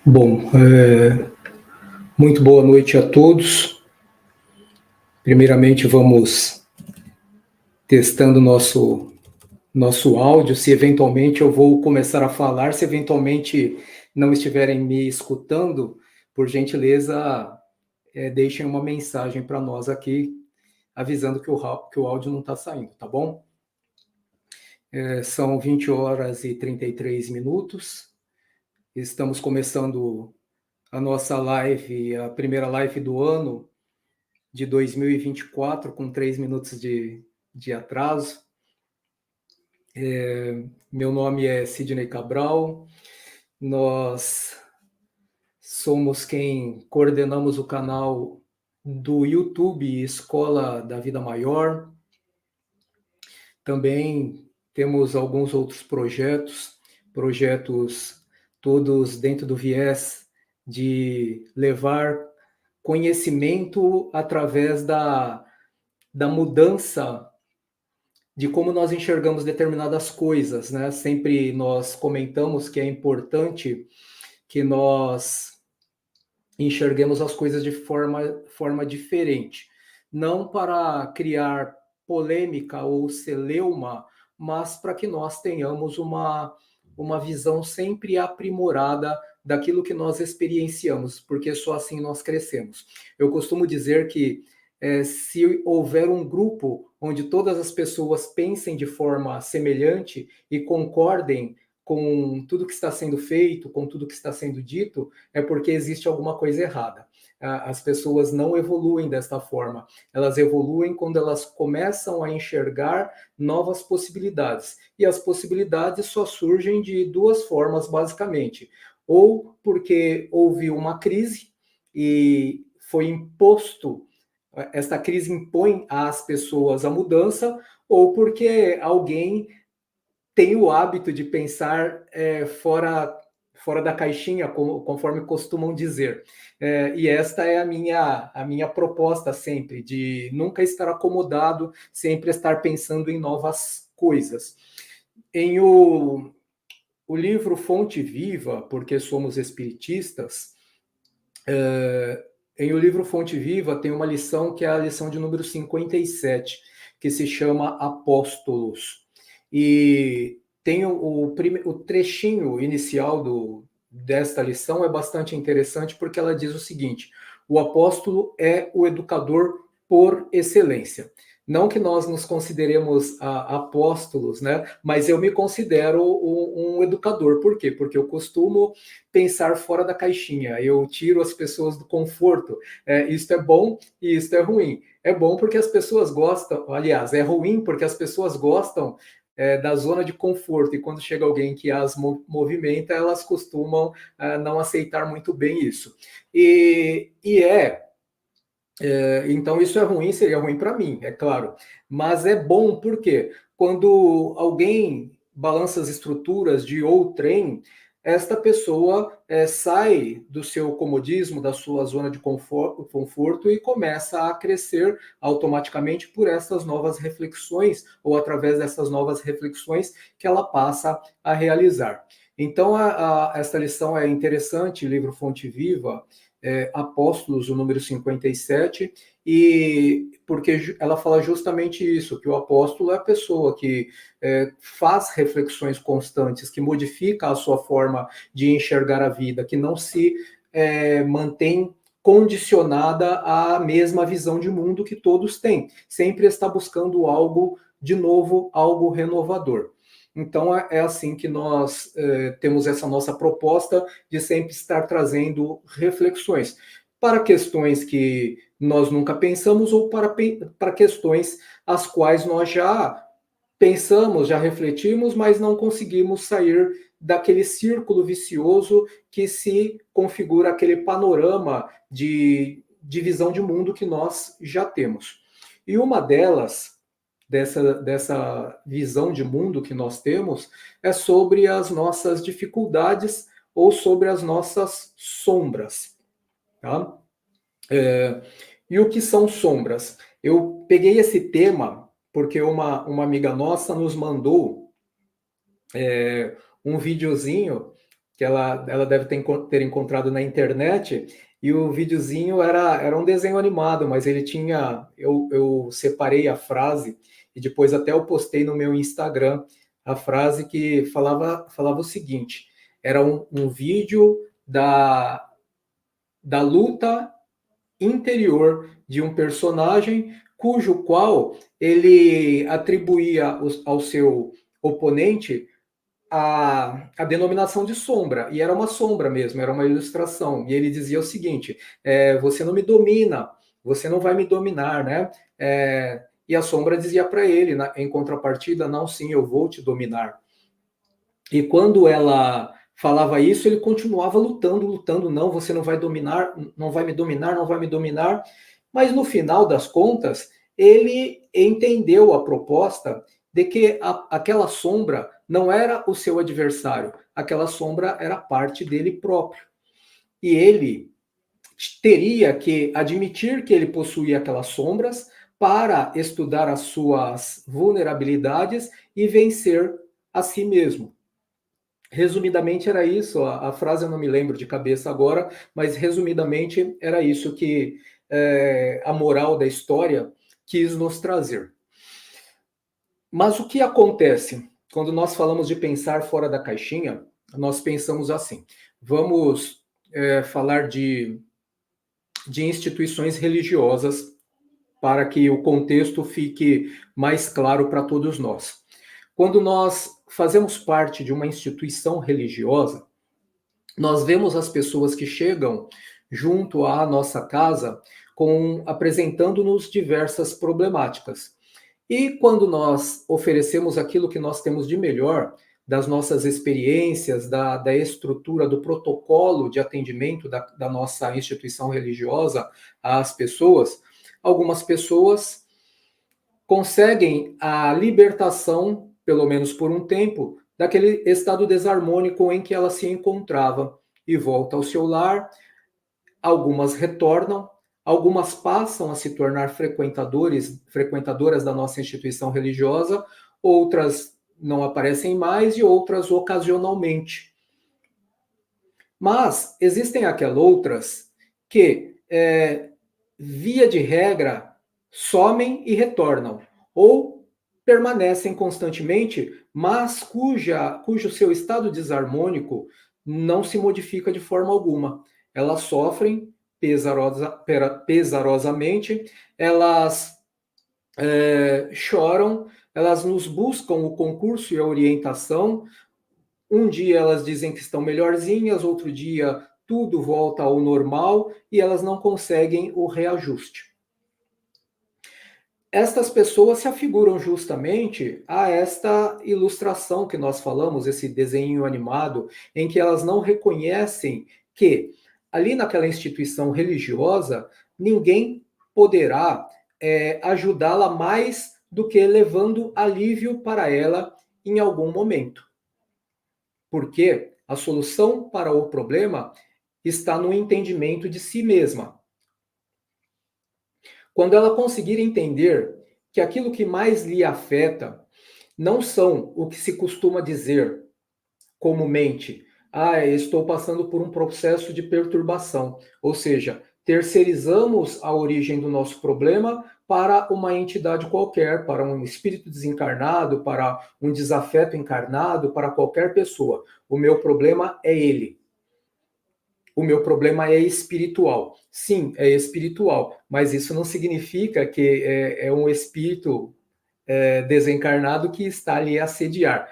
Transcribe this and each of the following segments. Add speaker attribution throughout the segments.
Speaker 1: Bom, muito boa noite a todos. Primeiramente, vamos testando nosso áudio. Se eventualmente eu vou começar a falar, se eventualmente não estiverem me escutando, por gentileza, deixem uma mensagem para nós aqui, avisando que o áudio não está saindo, tá bom? São 20 horas e 33 minutos. Estamos começando a nossa live, a primeira live do ano de 2024, com 3 minutos de atraso. Meu nome é Sidney Cabral, nós somos quem coordenamos o canal do YouTube Escola da Vida Maior. Também temos alguns outros projetos todos dentro do viés de levar conhecimento através da mudança de como nós enxergamos determinadas coisas, né? Sempre nós comentamos que é importante que nós enxerguemos as coisas de forma diferente, não para criar polêmica ou celeuma, mas para que nós tenhamos uma visão sempre aprimorada daquilo que nós experienciamos, porque só assim nós crescemos. Eu costumo dizer que se houver um grupo onde todas as pessoas pensem de forma semelhante e concordem com tudo que está sendo feito, com tudo que está sendo dito, é porque existe alguma coisa errada. As pessoas não evoluem desta forma. Elas evoluem quando elas começam a enxergar novas possibilidades. E as possibilidades só surgem de duas formas, basicamente. Ou porque houve uma crise e foi imposto, esta crise impõe às pessoas a mudança, ou porque alguém tem o hábito de pensar fora da caixinha, conforme costumam dizer. E esta é a minha proposta sempre, de nunca estar acomodado, sempre estar pensando em novas coisas. Em o livro Fonte Viva, porque somos espiritistas, em o livro Fonte Viva tem uma lição que é a lição de número 57, que se chama Apóstolos. E tem o trechinho inicial desta lição é bastante interessante, porque ela diz o seguinte: o apóstolo é o educador por excelência. Não que nós nos consideremos apóstolos, né? Mas eu me considero um educador. Por quê? Porque eu costumo pensar fora da caixinha. Eu tiro as pessoas do conforto. Isto é bom e isto é ruim. É bom porque as pessoas gostam, aliás, é ruim porque as pessoas gostam da zona de conforto, e quando chega alguém que as movimenta, elas costumam não aceitar muito bem isso. Então isso é ruim, seria ruim para mim, é claro, mas é bom porque quando alguém balança as estruturas de outrem, esta pessoa sai do seu comodismo, da sua zona de conforto, e começa a crescer automaticamente por essas novas reflexões, ou através dessas novas reflexões que ela passa a realizar. Então, esta lição é interessante, livro Fonte Viva, Apóstolos, o número 57, e porque ela fala justamente isso, que o apóstolo é a pessoa que faz reflexões constantes, que modifica a sua forma de enxergar a vida, que não se mantém condicionada à mesma visão de mundo que todos têm, sempre está buscando algo de novo, algo renovador. Então, é assim que nós temos essa nossa proposta de sempre estar trazendo reflexões para questões que nós nunca pensamos, ou para questões as quais nós já pensamos, já refletimos, mas não conseguimos sair daquele círculo vicioso que se configura aquele panorama de visão de mundo que nós já temos. E uma dessa visão de mundo que nós temos é sobre as nossas dificuldades ou sobre as nossas sombras. Tá? E o que são sombras? Eu peguei esse tema porque uma amiga nossa nos mandou um videozinho que ela deve ter encontrado na internet, e o videozinho era um desenho animado, mas ele tinha. Eu separei a frase e depois até eu postei no meu Instagram a frase que falava o seguinte: era um vídeo da luta interior de um personagem cujo qual ele atribuía ao seu oponente a denominação de sombra, e era uma sombra mesmo, era uma ilustração, e ele dizia o seguinte, você não me domina, você não vai me dominar, né? E a sombra dizia para ele, em contrapartida, não, sim, eu vou te dominar. E quando ela falava isso, ele continuava lutando, lutando, não, você não vai dominar, não vai me dominar, não vai me dominar, mas no final das contas, ele entendeu a proposta de que aquela sombra não era o seu adversário, aquela sombra era parte dele próprio. E ele teria que admitir que ele possuía aquelas sombras para estudar as suas vulnerabilidades e vencer a si mesmo. Resumidamente era isso, a frase eu não me lembro de cabeça agora, mas resumidamente era isso que a moral da história quis nos trazer. Mas o que acontece quando nós falamos de pensar fora da caixinha? Nós pensamos assim, vamos falar de instituições religiosas para que o contexto fique mais claro para todos nós. Quando nós fazemos parte de uma instituição religiosa, nós vemos as pessoas que chegam junto à nossa casa apresentando-nos diversas problemáticas. E quando nós oferecemos aquilo que nós temos de melhor, das nossas experiências, da estrutura, do protocolo de atendimento da nossa instituição religiosa às pessoas, algumas pessoas conseguem a libertação, pelo menos por um tempo, daquele estado desarmônico em que ela se encontrava e volta ao seu lar. Algumas retornam, algumas passam a se tornar frequentadoras da nossa instituição religiosa, outras não aparecem mais e outras ocasionalmente. Mas existem aquelas outras que, via de regra, somem e retornam, ou permanecem constantemente, mas cujo seu estado desarmônico não se modifica de forma alguma. Elas sofrem pesarosamente, elas choram, elas nos buscam o concurso e a orientação. Um dia elas dizem que estão melhorzinhas, outro dia tudo volta ao normal e elas não conseguem o reajuste. Estas pessoas se afiguram justamente a esta ilustração que nós falamos, esse desenho animado, em que elas não reconhecem que ali naquela instituição religiosa ninguém poderá ajudá-la mais do que levando alívio para ela em algum momento. Porque a solução para o problema está no entendimento de si mesma. Quando ela conseguir entender que aquilo que mais lhe afeta não são o que se costuma dizer comumente, estou passando por um processo de perturbação, ou seja, terceirizamos a origem do nosso problema para uma entidade qualquer, para um espírito desencarnado, para um desafeto encarnado, para qualquer pessoa. O meu problema é ele. O meu problema é espiritual. Sim, é espiritual, mas isso não significa que é um espírito desencarnado que está ali a assediar.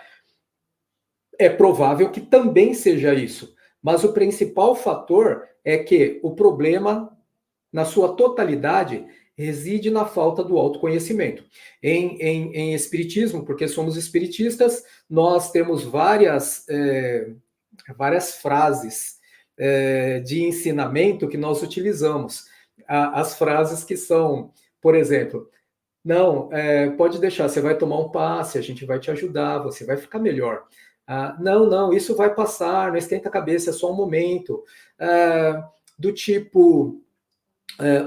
Speaker 1: É provável que também seja isso, mas o principal fator é que o problema, na sua totalidade, reside na falta do autoconhecimento. Em espiritismo, porque somos espiritistas, nós temos várias frases de ensinamento que nós utilizamos. As frases que são, por exemplo, não, pode deixar, você vai tomar um passe, a gente vai te ajudar, você vai ficar melhor. Não, isso vai passar, não esquenta a cabeça, é só um momento. Do tipo,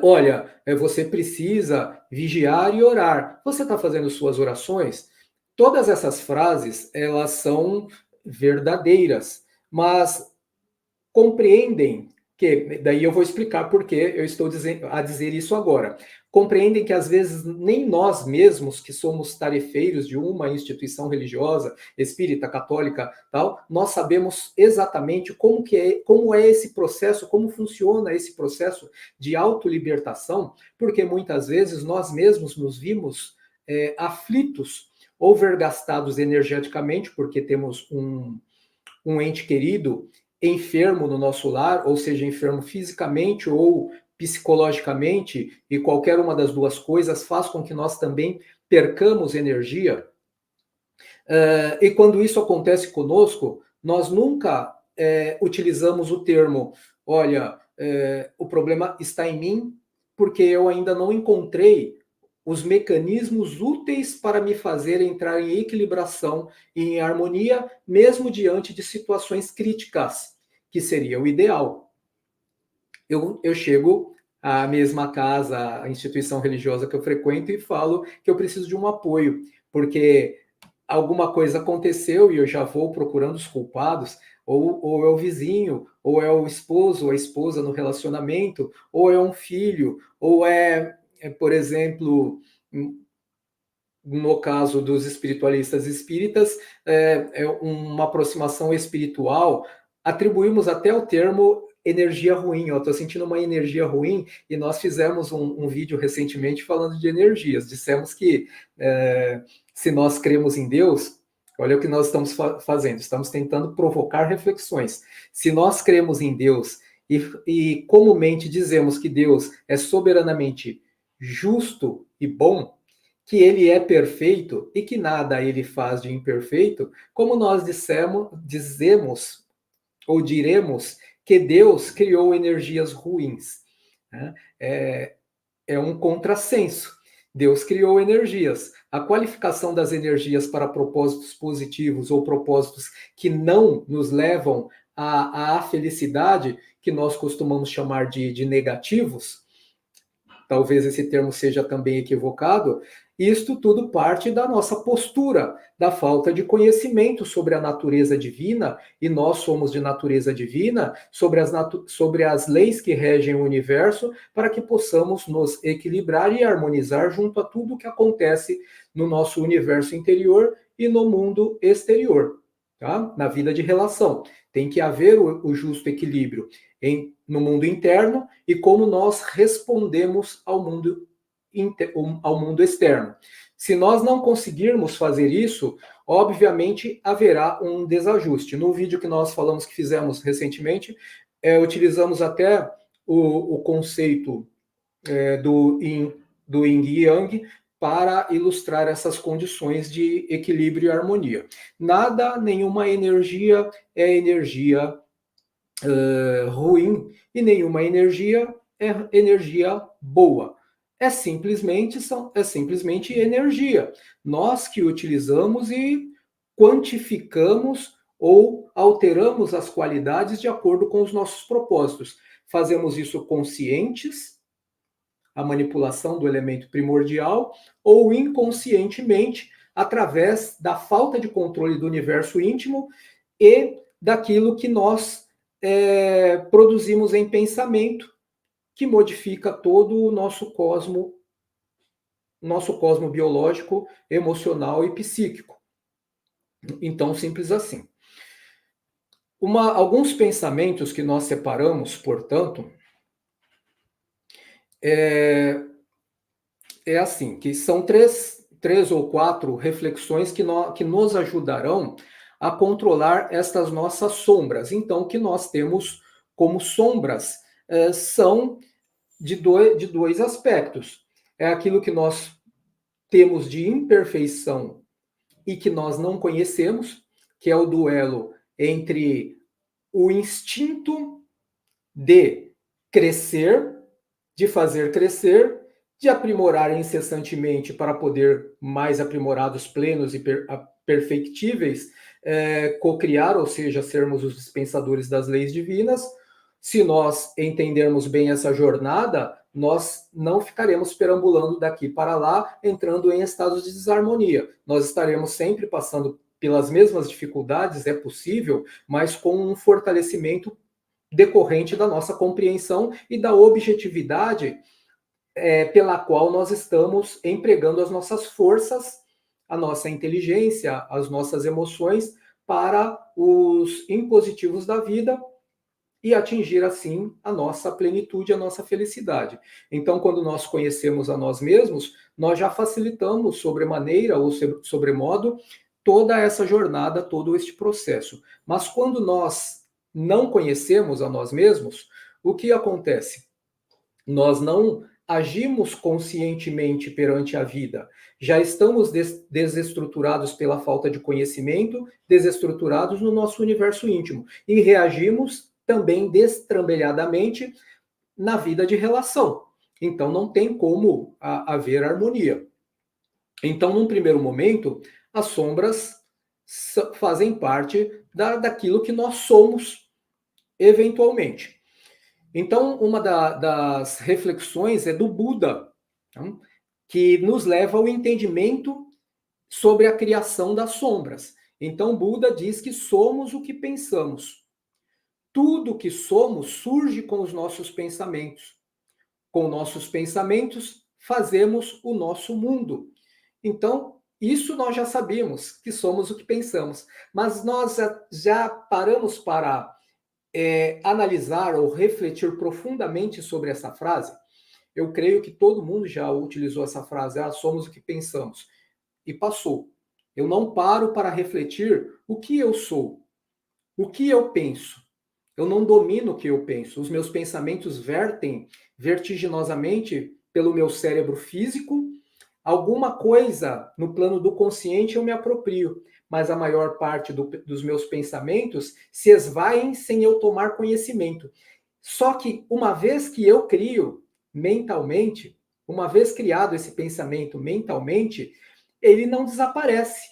Speaker 1: olha, você precisa vigiar e orar. Você está fazendo suas orações? Todas essas frases, elas são verdadeiras, mas compreendem que, daí eu vou explicar por que eu estou a dizer isso agora. Compreendem que às vezes nem nós mesmos, que somos tarefeiros de uma instituição religiosa, espírita, católica, tal, nós sabemos exatamente como é esse processo, como funciona esse processo de autolibertação, porque muitas vezes nós mesmos nos vimos aflitos ou vergastados energeticamente, porque temos um ente querido enfermo no nosso lar, ou seja, enfermo fisicamente ou psicologicamente, e qualquer uma das duas coisas faz com que nós também percamos energia. E quando isso acontece conosco, nós nunca utilizamos o termo, olha, o problema está em mim, porque eu ainda não encontrei os mecanismos úteis para me fazer entrar em equilibração e em harmonia, mesmo diante de situações críticas, que seria o ideal. Eu chego à mesma casa, à instituição religiosa que eu frequento e falo que eu preciso de um apoio, porque alguma coisa aconteceu e eu já vou procurando os culpados, ou é o vizinho, ou é o esposo, ou a esposa no relacionamento, ou é um filho, ou por exemplo, no caso dos espiritualistas espíritas, é uma aproximação espiritual, atribuímos até o termo energia ruim. Eu estou sentindo uma energia ruim, e nós fizemos um vídeo recentemente falando de energias. Dissemos que se nós cremos em Deus, olha o que nós estamos fazendo, estamos tentando provocar reflexões. Se nós cremos em Deus e comumente dizemos que Deus é soberanamente justo e bom, que ele é perfeito e que nada ele faz de imperfeito, como nós dizemos ou diremos que Deus criou energias ruins, né? É um contrassenso. Deus criou energias. A qualificação das energias para propósitos positivos ou propósitos que não nos levam à felicidade, que nós costumamos chamar de negativos, talvez esse termo seja também equivocado, isto tudo parte da nossa postura, da falta de conhecimento sobre a natureza divina, e nós somos de natureza divina, sobre as leis que regem o universo, para que possamos nos equilibrar e harmonizar junto a tudo que acontece no nosso universo interior e no mundo exterior, tá? Na vida de relação. Tem que haver o justo equilíbrio no mundo interno e como nós respondemos ao mundo externo. Se nós não conseguirmos fazer isso, obviamente haverá um desajuste. No vídeo que nós falamos, que fizemos recentemente, utilizamos até o conceito do Yin e Yang para ilustrar essas condições de equilíbrio e harmonia. Nenhuma energia é energia ruim, e nenhuma energia é energia boa. É simplesmente energia. Nós que utilizamos e quantificamos ou alteramos as qualidades de acordo com os nossos propósitos. Fazemos isso conscientes, a manipulação do elemento primordial, ou inconscientemente, através da falta de controle do universo íntimo e daquilo que nós produzimos em pensamento, que modifica todo o nosso cosmo biológico, emocional e psíquico. Então, simples assim. Alguns pensamentos que nós separamos, portanto, assim, que são três ou quatro reflexões que nos ajudarão a controlar estas nossas sombras. Então, o que nós temos como sombras são de dois aspectos. É aquilo que nós temos de imperfeição e que nós não conhecemos, que é o duelo entre o instinto de crescer, de fazer crescer, de aprimorar incessantemente para poder, mais aprimorados, plenos e perfectíveis, co-criar, ou seja, sermos os dispensadores das leis divinas. Se nós entendermos bem essa jornada, nós não ficaremos perambulando daqui para lá, entrando em estados de desarmonia. Nós estaremos sempre passando pelas mesmas dificuldades, é possível, mas com um fortalecimento decorrente da nossa compreensão e da objetividade pela qual nós estamos empregando as nossas forças, a nossa inteligência, as nossas emoções para os impositivos da vida e atingir, assim, a nossa plenitude, a nossa felicidade. Então, quando nós conhecemos a nós mesmos, nós já facilitamos sobremaneira ou sobremodo toda essa jornada, todo este processo. Mas quando nós não conhecemos a nós mesmos, o que acontece? Nós não agimos conscientemente perante a vida. Já estamos desestruturados pela falta de conhecimento, desestruturados no nosso universo íntimo. E reagimos também destrambelhadamente na vida de relação. Então, não tem como haver harmonia. Então, num primeiro momento, as sombras fazem parte daquilo que nós somos eventualmente. Então, uma das reflexões é do Buda, tá? Que nos leva ao entendimento sobre a criação das sombras. Então, Buda diz que somos o que pensamos. Tudo que somos surge com os nossos pensamentos. Com nossos pensamentos, fazemos o nosso mundo. Então, isso nós já sabemos, que somos o que pensamos. Mas nós já paramos para analisar ou refletir profundamente sobre essa frase. Eu creio que todo mundo já utilizou essa frase, somos o que pensamos, e passou. Eu não paro para refletir o que eu sou, o que eu penso. Eu não domino o que eu penso. Os meus pensamentos vertem vertiginosamente pelo meu cérebro físico. Alguma coisa no plano do consciente eu me aproprio, mas a maior parte dos meus pensamentos se esvaem sem eu tomar conhecimento. Só que uma vez que eu crio mentalmente, uma vez criado esse pensamento mentalmente, ele não desaparece,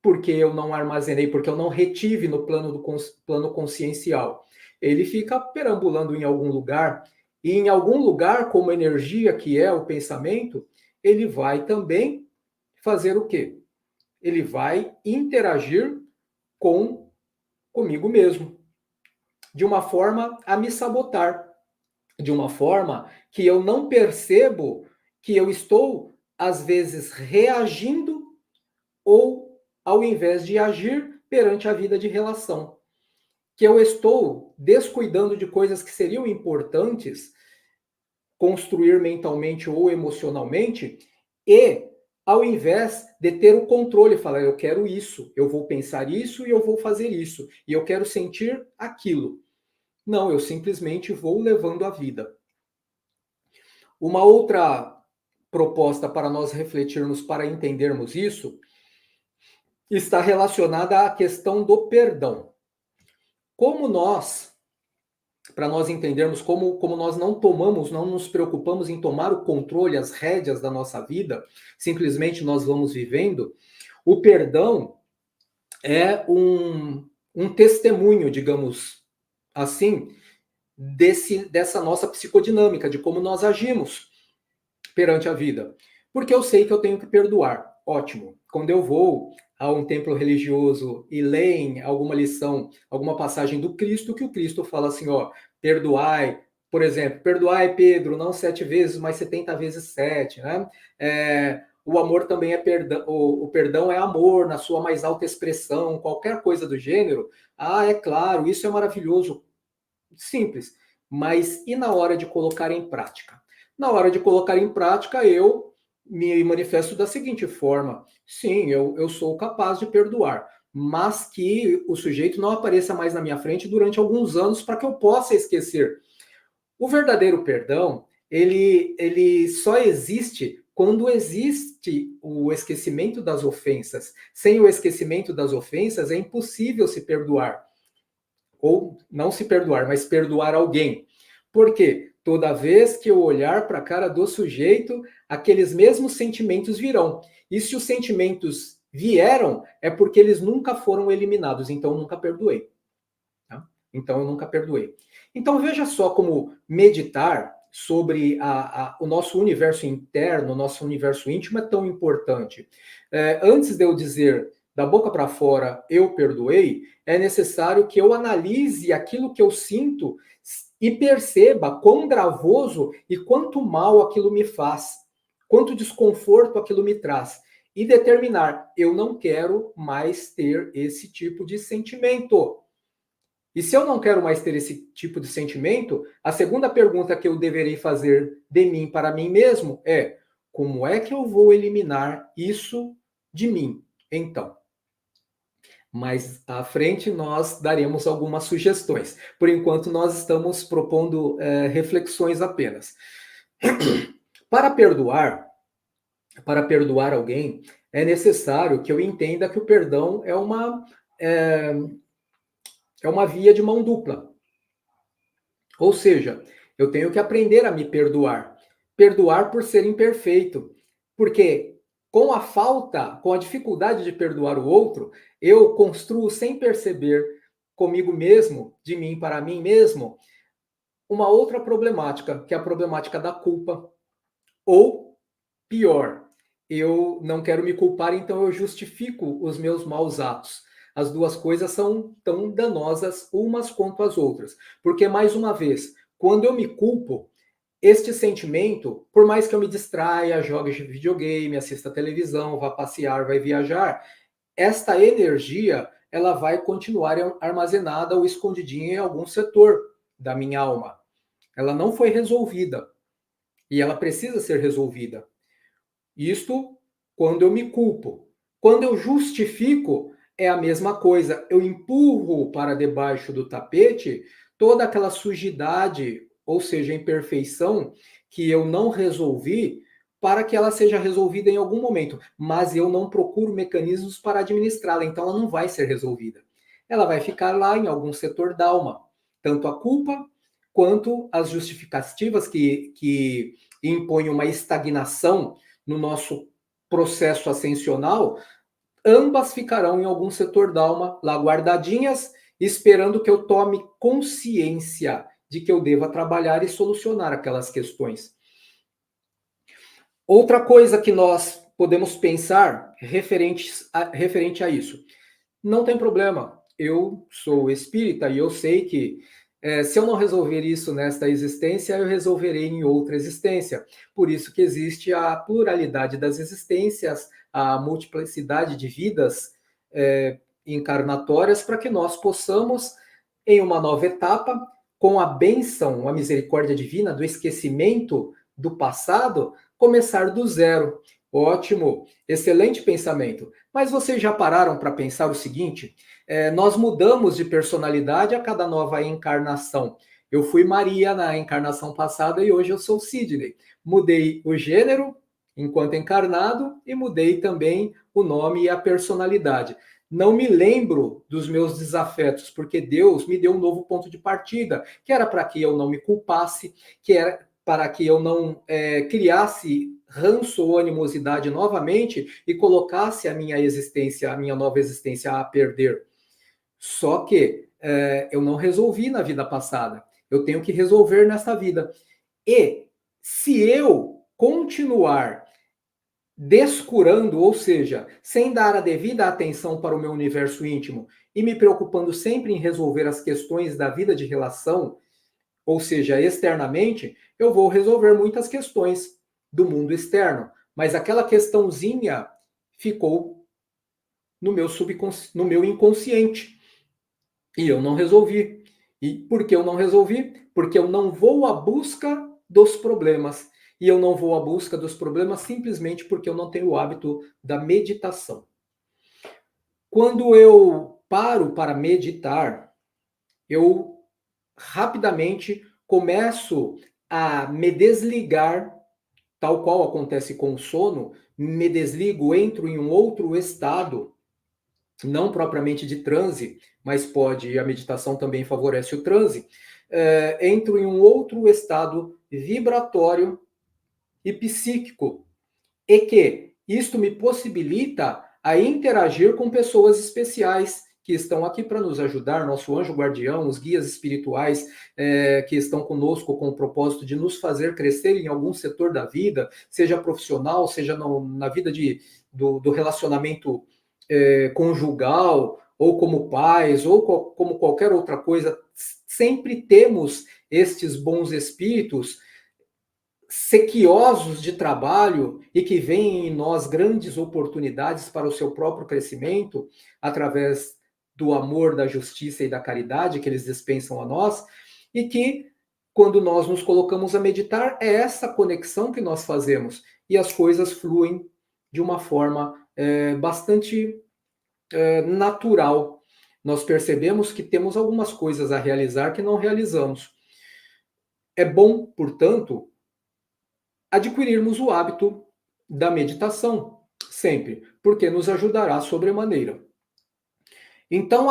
Speaker 1: porque eu não armazenei, porque eu não retive no plano consciencial. Ele fica perambulando em algum lugar, e em algum lugar, como energia que é o pensamento, ele vai também fazer o quê? Ele vai interagir comigo mesmo, de uma forma a me sabotar, de uma forma que eu não percebo que eu estou, às vezes, reagindo ou ao invés de agir perante a vida de relação. Que eu estou descuidando de coisas que seriam importantes construir mentalmente ou emocionalmente, e ao invés de ter o controle, falar, eu quero isso, eu vou pensar isso e eu vou fazer isso, e eu quero sentir aquilo. Não, eu simplesmente vou levando a vida. Uma outra proposta para nós refletirmos, para entendermos isso, está relacionada à questão do perdão. Como nós, para nós entendermos como nós não nos preocupamos em tomar o controle, as rédeas da nossa vida, simplesmente nós vamos vivendo, o perdão é um testemunho, digamos assim, dessa nossa psicodinâmica, de como nós agimos perante a vida. Porque eu sei que eu tenho que perdoar. Ótimo. Quando eu vou a um templo religioso e leem alguma lição, alguma passagem do Cristo, que o Cristo fala assim, perdoai, por exemplo, perdoai, Pedro, não 7 vezes, mas 70 vezes 7, né? O amor também é perdão, o perdão é amor na sua mais alta expressão, qualquer coisa do gênero. É claro, isso é maravilhoso. Simples. Mas e na hora de colocar em prática? Na hora de colocar em prática, eu me manifesto da seguinte forma: sim, eu sou capaz de perdoar, mas que o sujeito não apareça mais na minha frente durante alguns anos para que eu possa esquecer. O verdadeiro perdão, ele só existe quando existe o esquecimento das ofensas. Sem o esquecimento das ofensas, é impossível se perdoar. Ou não se perdoar, mas perdoar alguém. Por quê? Toda vez que eu olhar para a cara do sujeito, aqueles mesmos sentimentos virão. E se os sentimentos vieram, é porque eles nunca foram eliminados, então eu nunca perdoei. Tá? Então eu nunca perdoei. Então veja só como meditar sobre o nosso universo interno, o nosso universo íntimo é tão importante. Antes de eu dizer da boca para fora, eu perdoei, é necessário que eu analise aquilo que eu sinto e perceba quão gravoso e quanto mal aquilo me faz, quanto desconforto aquilo me traz. E determinar, eu não quero mais ter esse tipo de sentimento. E se eu não quero mais ter esse tipo de sentimento, a segunda pergunta que eu deverei fazer de mim para mim mesmo é: como é que eu vou eliminar isso de mim? Então, mais à frente nós daremos algumas sugestões. Por enquanto, nós estamos propondo reflexões apenas. Para perdoar, para perdoar alguém, é necessário que eu entenda que o perdão é, é uma via de mão dupla. Ou seja, eu tenho que aprender a me perdoar. Perdoar por ser imperfeito. Porque com a falta, com a dificuldade de perdoar o outro, eu construo sem perceber comigo mesmo, de mim para mim mesmo, uma outra problemática, que é a problemática da culpa. Ou pior, eu não quero me culpar, então eu justifico os meus maus atos. As duas coisas são tão danosas umas quanto as outras. Porque, mais uma vez, quando eu me culpo, este sentimento, por mais que eu me distraia, jogue videogame, assista televisão, vá passear, vai viajar, esta energia ela vai continuar armazenada ou escondidinha em algum setor da minha alma. Ela não foi resolvida e ela precisa ser resolvida. Isto quando eu me culpo. Quando eu justifico, é a mesma coisa. Eu empurro para debaixo do tapete toda aquela sujidade, ou seja, imperfeição, que eu não resolvi, para que ela seja resolvida em algum momento. Mas eu não procuro mecanismos para administrá-la, então ela não vai ser resolvida. Ela vai ficar lá em algum setor da alma. Tanto a culpa quanto as justificativas que impõem uma estagnação no nosso processo ascensional, ambas ficarão em algum setor da alma, lá guardadinhas, esperando que eu tome consciência de que eu deva trabalhar e solucionar aquelas questões. Outra coisa que nós podemos pensar referente a isso. Não tem problema, eu sou espírita e eu sei que se eu não resolver isso nesta existência, eu resolverei em outra existência. Por isso que existe a pluralidade das existências, a multiplicidade de vidas encarnatórias, para que nós possamos, em uma nova etapa, com a bênção, a misericórdia divina do esquecimento do passado, começar do zero. Ótimo, excelente pensamento. Mas vocês já pararam para pensar o seguinte? Nós mudamos de personalidade a cada nova encarnação. Eu fui Maria na encarnação passada e hoje eu sou Sidney. Mudei o gênero enquanto encarnado e mudei também o nome e a personalidade. Não me lembro dos meus desafetos, porque Deus me deu um novo ponto de partida, que era para que eu não me culpasse, que era para que eu não criasse ranço ou animosidade novamente e colocasse a minha existência, a minha nova existência a perder. Só que eu não resolvi na vida passada. Eu tenho que resolver nessa vida. E se eu continuar descurando, ou seja, sem dar a devida atenção para o meu universo íntimo e me preocupando sempre em resolver as questões da vida de relação, ou seja, externamente, eu vou resolver muitas questões do mundo externo, mas aquela questãozinha ficou no meu inconsciente e eu não resolvi. E por que eu não resolvi? Porque eu não vou à busca dos problemas. E eu não vou à busca dos problemas simplesmente porque eu não tenho o hábito da meditação. Quando eu paro para meditar, eu rapidamente começo a me desligar, tal qual acontece com o sono, me desligo, entro em um outro estado, não propriamente de transe, mas a meditação também favorece o transe, entro em um outro estado vibratório e psíquico, e que isto me possibilita a interagir com pessoas especiais que estão aqui para nos ajudar, nosso anjo guardião, os guias espirituais que estão conosco com o propósito de nos fazer crescer em algum setor da vida, seja profissional, seja na vida do relacionamento conjugal, ou como pais, ou como qualquer outra coisa, sempre temos estes bons espíritos sequiosos de trabalho e que veem em nós grandes oportunidades para o seu próprio crescimento, através do amor, da justiça e da caridade que eles dispensam a nós, e que, quando nós nos colocamos a meditar, é essa conexão que nós fazemos, e as coisas fluem de uma forma bastante natural. Nós percebemos que temos algumas coisas a realizar que não realizamos. É bom, portanto, adquirirmos o hábito da meditação, sempre, porque nos ajudará sobremaneira. Então,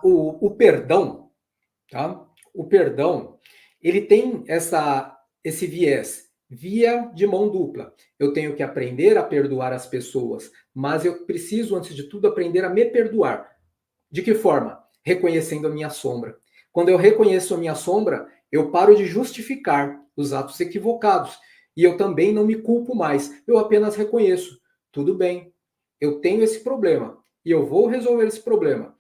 Speaker 1: o perdão, tá? O perdão, ele tem esse viés, via de mão dupla. Eu tenho que aprender a perdoar as pessoas, mas eu preciso, antes de tudo, aprender a me perdoar. De que forma? Reconhecendo a minha sombra. Quando eu reconheço a minha sombra, eu paro de justificar os atos equivocados. E eu também não me culpo mais. Eu apenas reconheço. Tudo bem, eu tenho esse problema. E eu vou resolver esse problema.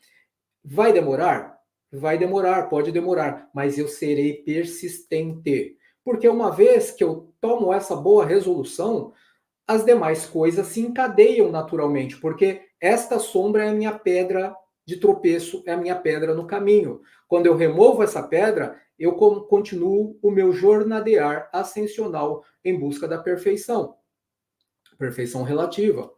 Speaker 1: Vai demorar? Vai demorar, pode demorar. Mas eu serei persistente. Porque uma vez que eu tomo essa boa resolução, as demais coisas se encadeiam naturalmente, porque esta sombra é a minha pedra de tropeço, é a minha pedra no caminho. Quando eu removo essa pedra, eu continuo o meu jornadear ascensional em busca da perfeição. Perfeição relativa,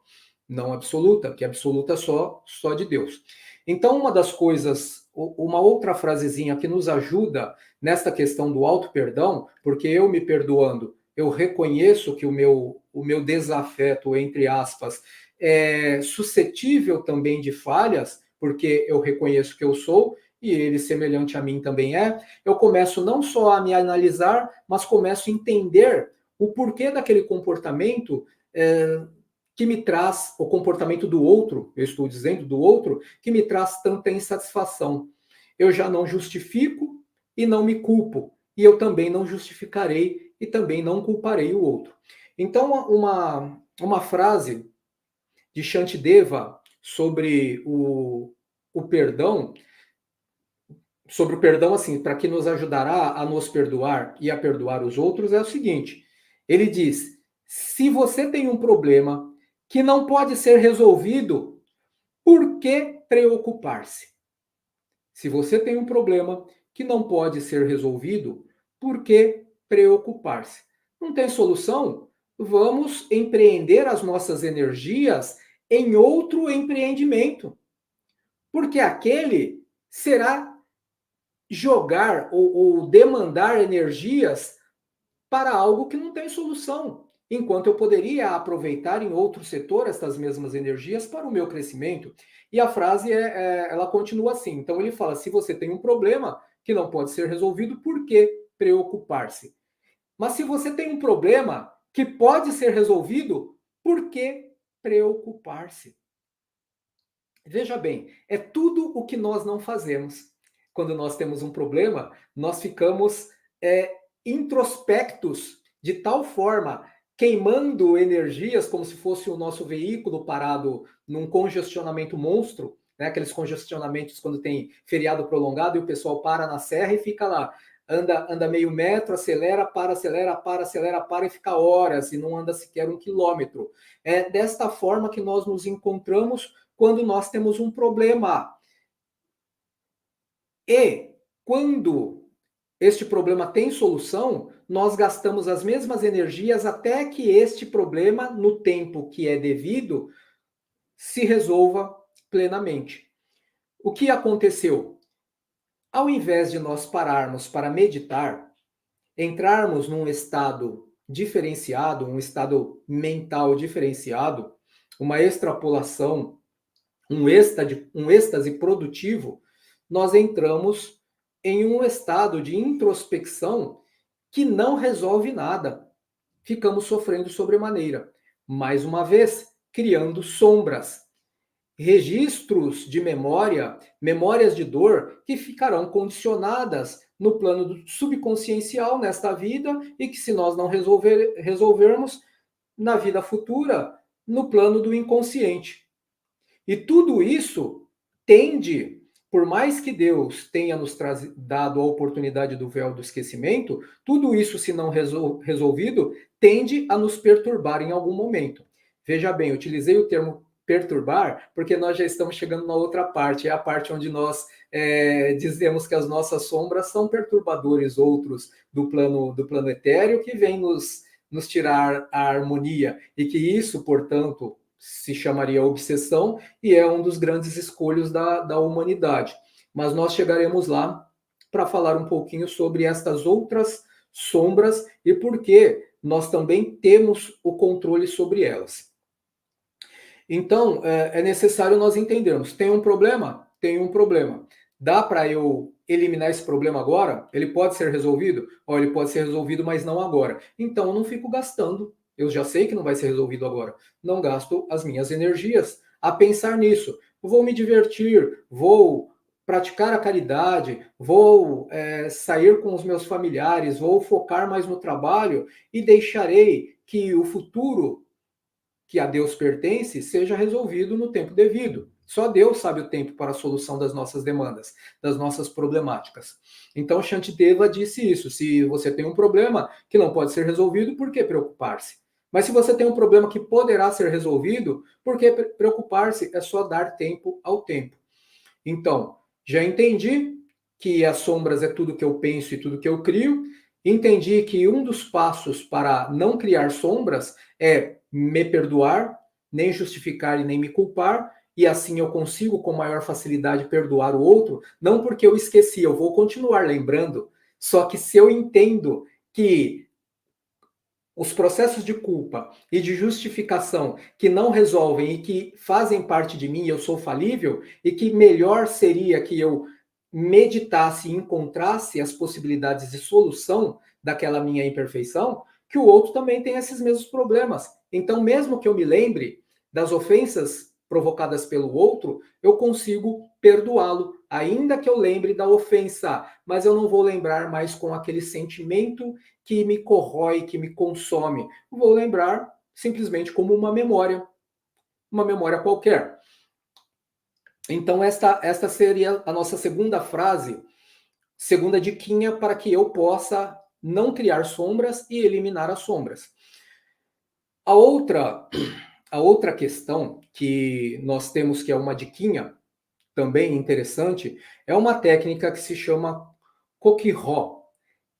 Speaker 1: não absoluta, que absoluta é só de Deus. Então, uma das coisas, uma outra frasezinha que nos ajuda nesta questão do auto-perdão, porque eu me perdoando, eu reconheço que o meu desafeto, entre aspas, é suscetível também de falhas, porque eu reconheço que eu sou, e ele semelhante a mim também é, eu começo não só a me analisar, mas começo a entender o porquê daquele comportamento que me traz o comportamento do outro, eu estou dizendo do outro, que me traz tanta insatisfação. Eu já não justifico e não me culpo, e eu também não justificarei e também não culparei o outro. Então, uma frase de Shantideva sobre o perdão, assim, para que nos ajudará a nos perdoar e a perdoar os outros, é o seguinte: ele diz, se você tem um problema que não pode ser resolvido, por que preocupar-se? Se você tem um problema que não pode ser resolvido, por que preocupar-se? Não tem solução? Vamos empreender as nossas energias em outro empreendimento, porque aquele será jogar ou demandar energias para algo que não tem solução, enquanto eu poderia aproveitar em outro setor estas mesmas energias para o meu crescimento. E a frase ela continua assim. Então ele fala: se você tem um problema que não pode ser resolvido, por que preocupar-se? Mas se você tem um problema que pode ser resolvido, por que preocupar-se? Veja bem, é tudo o que nós não fazemos. Quando nós temos um problema, nós ficamos introspectos de tal forma, queimando energias como se fosse o nosso veículo parado num congestionamento monstro, né? Aqueles congestionamentos quando tem feriado prolongado e o pessoal para na serra e fica lá. Anda meio metro, acelera, para e fica horas e não anda sequer 1 quilômetro. É desta forma que nós nos encontramos quando nós temos um problema. E quando este problema tem solução, nós gastamos as mesmas energias até que este problema, no tempo que é devido, se resolva plenamente. O que aconteceu? Ao invés de nós pararmos para meditar, entrarmos num estado diferenciado, um estado mental diferenciado, uma extrapolação, um êxtase produtivo, nós entramos em um estado de introspecção que não resolve nada. Ficamos sofrendo sobremaneira. Mais uma vez, criando sombras, registros de memória, memórias de dor que ficarão condicionadas no plano do subconsciencial nesta vida e que, se nós não resolvermos, na vida futura, no plano do inconsciente. E tudo isso tende, por mais que Deus tenha nos dado a oportunidade do véu do esquecimento, tudo isso, se não resolvido, tende a nos perturbar em algum momento. Veja bem, eu utilizei o termo perturbar porque nós já estamos chegando na outra parte, é a parte onde nós dizemos que as nossas sombras são perturbadores outros do plano etéreo que vem nos tirar a harmonia, e que isso, portanto, se chamaria obsessão, e é um dos grandes escolhos da humanidade. Mas nós chegaremos lá para falar um pouquinho sobre estas outras sombras e por que nós também temos o controle sobre elas. Então, é necessário nós entendermos, tem um problema? Tem um problema. Dá para eu eliminar esse problema agora? Ele pode ser resolvido? Ele pode ser resolvido, mas não agora. Então, eu não fico gastando. Eu já sei que não vai ser resolvido agora. Não gasto as minhas energias a pensar nisso. Vou me divertir, vou praticar a caridade, vou sair com os meus familiares, vou focar mais no trabalho e deixarei que o futuro que a Deus pertence seja resolvido no tempo devido. Só Deus sabe o tempo para a solução das nossas demandas, das nossas problemáticas. Então, Shantideva disse isso: se você tem um problema que não pode ser resolvido, por que preocupar-se? Mas se você tem um problema que poderá ser resolvido, por que preocupar-se? É só dar tempo ao tempo. Então, já entendi que as sombras é tudo que eu penso e tudo que eu crio. Entendi que um dos passos para não criar sombras é me perdoar, nem justificar e nem me culpar, e assim eu consigo com maior facilidade perdoar o outro, não porque eu esqueci, eu vou continuar lembrando, só que se eu entendo que os processos de culpa e de justificação que não resolvem e que fazem parte de mim, eu sou falível, e que melhor seria que eu meditasse e encontrasse as possibilidades de solução daquela minha imperfeição, que o outro também tem esses mesmos problemas. Então, mesmo que eu me lembre das ofensas provocadas pelo outro, eu consigo perdoá-lo, ainda que eu lembre da ofensa, mas eu não vou lembrar mais com aquele sentimento que me corrói, que me consome. Vou lembrar simplesmente como uma memória qualquer. Então, esta seria a nossa segunda frase, segunda diquinha para que eu possa não criar sombras e eliminar as sombras. A outra questão que nós temos, que é uma diquinha também interessante, é uma técnica que se chama Kokiró,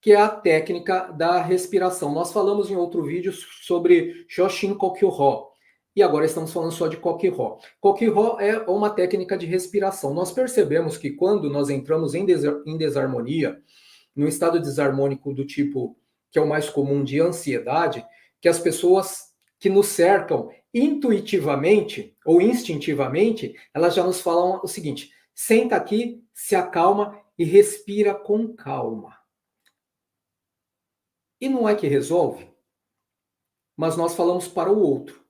Speaker 1: que é a técnica da respiração. Nós falamos em outro vídeo sobre Joshin Kokiró, e agora estamos falando só de Kokiró. Kokiró é uma técnica de respiração. Nós percebemos que quando nós entramos em desarmonia, no estado desarmônico do tipo que é o mais comum de ansiedade, que as pessoas que nos cercam intuitivamente ou instintivamente, elas já nos falam o seguinte: senta aqui, se acalma e respira com calma. E não é que resolve, mas nós falamos para o outro.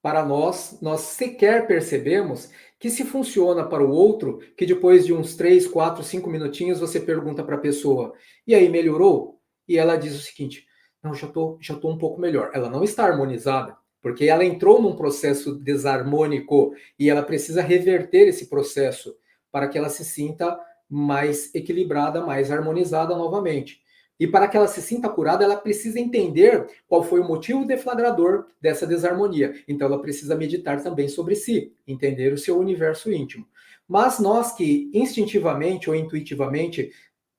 Speaker 1: Para nós sequer percebemos que se funciona para o outro, que depois de uns 3, 4, 5 minutinhos você pergunta para a pessoa: e aí, melhorou? E ela diz o seguinte: não, já tô um pouco melhor. Ela não está harmonizada, porque ela entrou num processo desarmônico e ela precisa reverter esse processo para que ela se sinta mais equilibrada, mais harmonizada novamente. E para que ela se sinta curada, ela precisa entender qual foi o motivo deflagrador dessa desarmonia. Então, ela precisa meditar também sobre si, entender o seu universo íntimo. Mas nós que instintivamente ou intuitivamente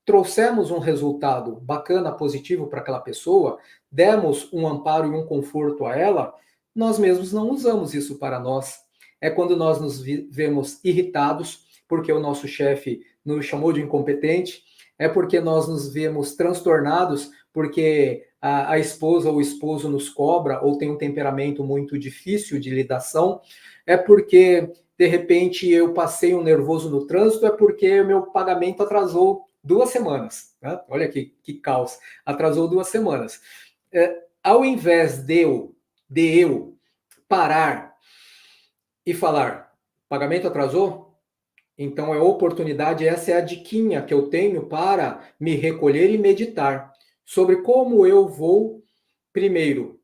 Speaker 1: trouxemos um resultado bacana, positivo para aquela pessoa, demos um amparo e um conforto a ela, nós mesmos não usamos isso para nós. É quando nós nos vemos irritados porque o nosso chefe nos chamou de incompetente, é porque nós nos vemos transtornados porque a esposa ou o esposo nos cobra ou tem um temperamento muito difícil de lidação, é porque, de repente, eu passei um nervoso no trânsito, é porque o meu pagamento atrasou 2 semanas. Né? Olha que caos. Atrasou 2 semanas. Ao invés de eu parar e falar, pagamento atrasou? Então, é oportunidade, essa é a diquinha que eu tenho para me recolher e meditar sobre como eu vou, primeiro,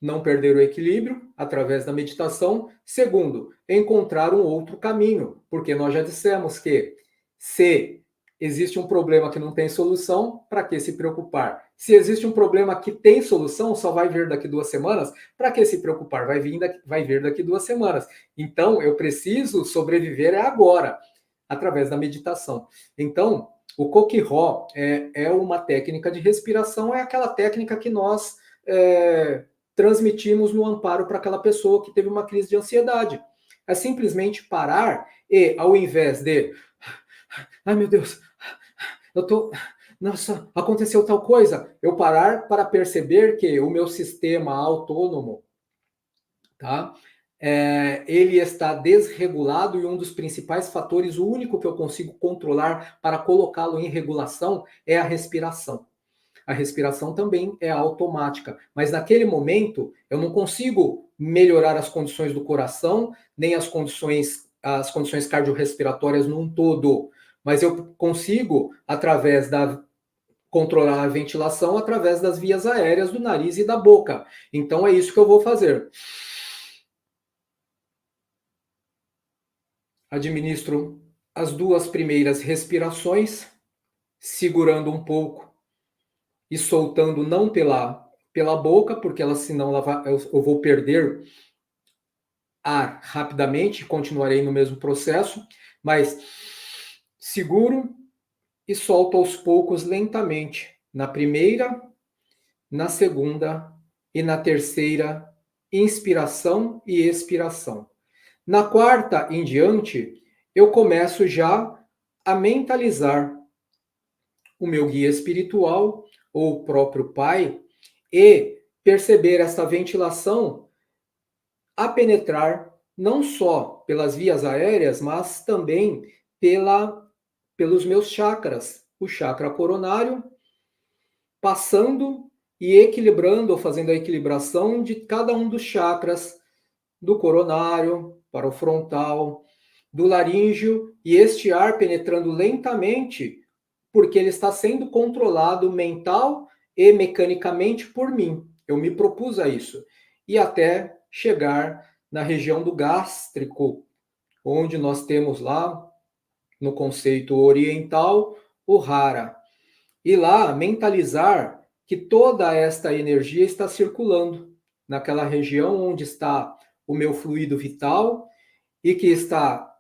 Speaker 1: não perder o equilíbrio através da meditação. Segundo, encontrar um outro caminho, porque nós já dissemos que se existe um problema que não tem solução, para que se preocupar? Se existe um problema que tem solução, só vai vir daqui 2 semanas, para que se preocupar? Vai vir daqui 2 semanas. Então, eu preciso sobreviver agora, através da meditação. Então, o Koki-Ró é uma técnica de respiração, é aquela técnica que nós transmitimos no amparo para aquela pessoa que teve uma crise de ansiedade. É simplesmente parar e, ao invés de ai meu Deus, eu tô, nossa, aconteceu tal coisa, eu parar para perceber que o meu sistema autônomo, tá? Ele está desregulado e um dos principais fatores, o único que eu consigo controlar para colocá-lo em regulação é a respiração. A respiração também é automática, mas naquele momento eu não consigo melhorar as condições do coração, nem as condições cardiorrespiratórias num todo, mas eu consigo, através da controlar a ventilação, através das vias aéreas do nariz e da boca. Então é isso que eu vou fazer. Administro as 2 primeiras respirações, segurando um pouco e soltando não pela boca, porque senão eu vou perder ar rapidamente, continuarei no mesmo processo, mas seguro e solto aos poucos lentamente, na primeira, na segunda e na terceira inspiração e expiração. Na quarta em diante, eu começo já a mentalizar o meu guia espiritual ou o próprio Pai e perceber essa ventilação a penetrar não só pelas vias aéreas, mas também pelos meus chakras, o chakra coronário, passando e equilibrando ou fazendo a equilibração de cada um dos chakras, do coronário para o frontal, do laríngeo, e este ar penetrando lentamente, porque ele está sendo controlado mental e mecanicamente por mim. Eu me propus a isso. E até chegar na região do gástrico, onde nós temos lá, no conceito oriental, o Hara. E lá mentalizar que toda esta energia está circulando naquela região onde está o meu fluido vital e que está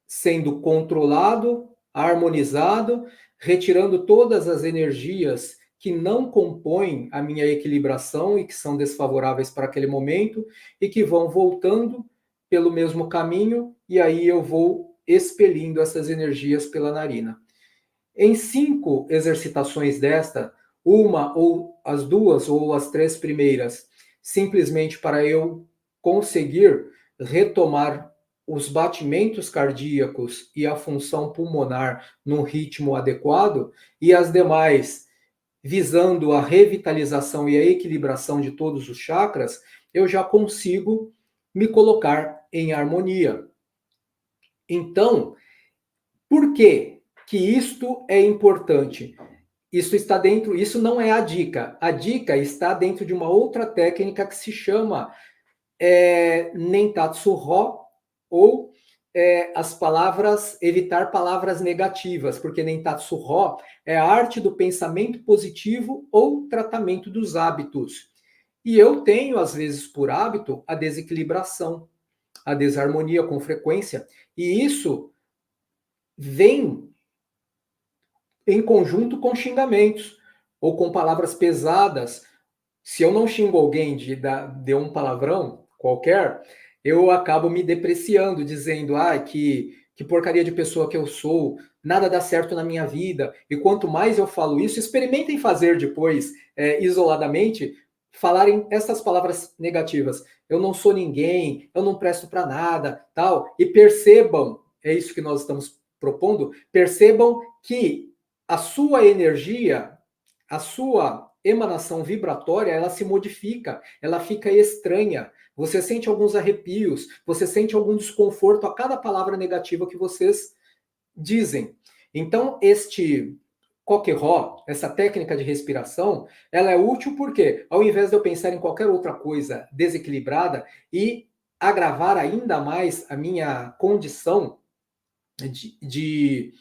Speaker 1: sendo controlado, harmonizado, retirando todas as energias que não compõem a minha equilibração e que são desfavoráveis para aquele momento e que vão voltando pelo mesmo caminho, e aí eu vou expelindo essas energias pela narina. Em 5 exercitações desta, uma ou as 2 ou as 3 primeiras, simplesmente para eu conseguir retomar os batimentos cardíacos e a função pulmonar num ritmo adequado, e as demais visando a revitalização e a equilibração de todos os chakras, eu já consigo me colocar em harmonia. Então, por que isto é importante? Isso não é a dica. A dica está dentro de uma outra técnica que se chama Nentatsu Rho, ou evitar palavras negativas, porque Nentatsu Rho é a arte do pensamento positivo ou tratamento dos hábitos. E eu tenho, às vezes, por hábito, a desequilibração, a desarmonia com frequência, e isso vem em conjunto com xingamentos ou com palavras pesadas. Se eu não xingo alguém de um palavrão qualquer, eu acabo me depreciando, dizendo que porcaria de pessoa que eu sou, nada dá certo na minha vida. E quanto mais eu falo isso, experimentem fazer depois, isoladamente, falarem essas palavras negativas. Eu não sou ninguém, eu não presto para nada, tal. E percebam, é isso que nós estamos propondo, percebam que a sua energia, a sua emanação vibratória, ela se modifica, ela fica estranha. Você sente alguns arrepios, você sente algum desconforto a cada palavra negativa que vocês dizem. Então, este Coque-Ró, essa técnica de respiração, ela é útil porque, ao invés de eu pensar em qualquer outra coisa desequilibrada e agravar ainda mais a minha condição de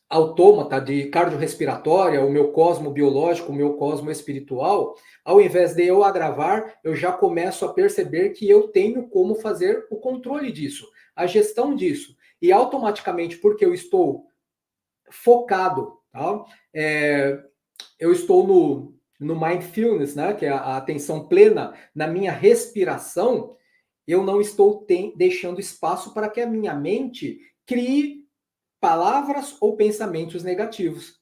Speaker 1: autômata, de cardiorrespiratória, o meu cosmo biológico, o meu cosmo espiritual, ao invés de eu agravar, eu já começo a perceber que eu tenho como fazer o controle disso, a gestão disso. E automaticamente, porque eu estou focado, tá? Eu estou no mindfulness, né, que é a atenção plena na minha respiração, eu não estou deixando espaço para que a minha mente crie palavras ou pensamentos negativos.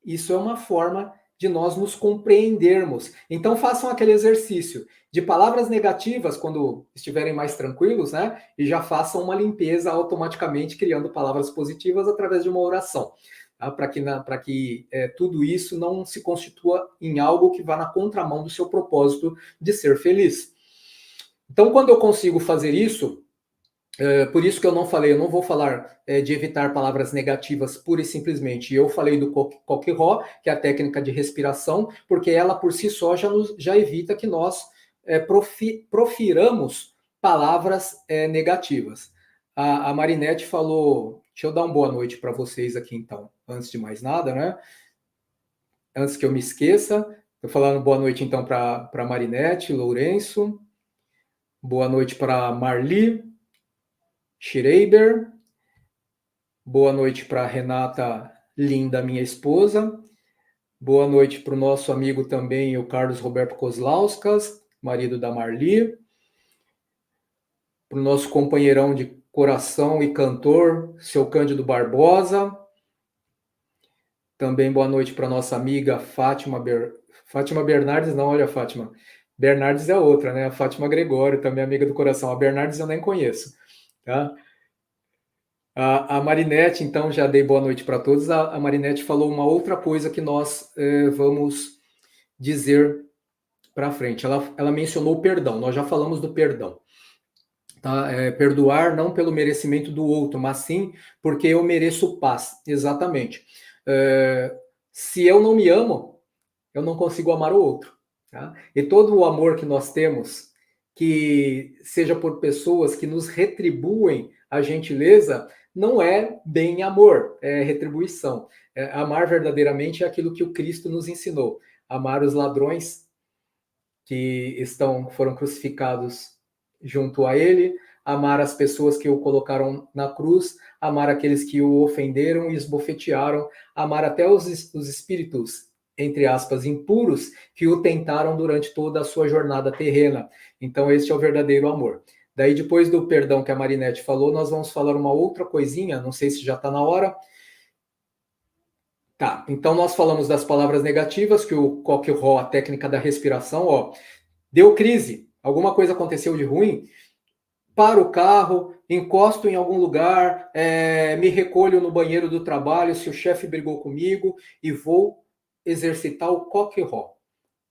Speaker 1: Isso é uma forma de nós nos compreendermos. Então façam aquele exercício de palavras negativas quando estiverem mais tranquilos, né? E já façam uma limpeza automaticamente criando palavras positivas através de uma oração, tá? Para que tudo isso não se constitua em algo que vá na contramão do seu propósito de ser feliz. Então, quando eu consigo fazer isso, por isso que eu não vou falar de evitar palavras negativas pura e simplesmente. Eu falei do Coque-Ró, que é a técnica de respiração, porque ela por si só já evita que nós profiramos palavras negativas. A Marinette falou, deixa eu dar uma boa noite para vocês aqui então, antes de mais nada, né? Antes que eu me esqueça, estou falando boa noite então para Marinette, Lourenço, boa noite para Marli, Schreiber, boa noite para Renata Linda, minha esposa, boa noite para o nosso amigo também, o Carlos Roberto Kozlauskas, marido da Marli, para o nosso companheirão de coração e cantor, seu Cândido Barbosa, também boa noite para nossa amiga Fátima Bernardes, não, olha Fátima, Bernardes é outra, né? A Fátima Gregório, também amiga do coração, a Bernardes eu nem conheço, tá? A Marinette, então, já dei boa noite para todos. A Marinette falou uma outra coisa que nós vamos dizer para frente. Ela mencionou o perdão, nós já falamos do perdão. Tá? Perdoar não pelo merecimento do outro, mas sim porque eu mereço paz. Exatamente. Se eu não me amo, eu não consigo amar o outro. Tá? E todo o amor que nós temos, que seja por pessoas que nos retribuem a gentileza, não é bem amor, é retribuição. Amar verdadeiramente é aquilo que o Cristo nos ensinou. Amar os ladrões que foram crucificados junto a ele, amar as pessoas que o colocaram na cruz, amar aqueles que o ofenderam e esbofetearam, amar até os espíritos, entre aspas, impuros, que o tentaram durante toda a sua jornada terrena. Então, este é o verdadeiro amor. Daí, depois do perdão que a Marinette falou, nós vamos falar uma outra coisinha, não sei se já está na hora. Tá, então nós falamos das palavras negativas, que o Coque-Ró, a técnica da respiração, ó, deu crise, alguma coisa aconteceu de ruim, paro o carro, encosto em algum lugar, me recolho no banheiro do trabalho, se o chefe brigou comigo, e vou exercitar o Coque-Ró,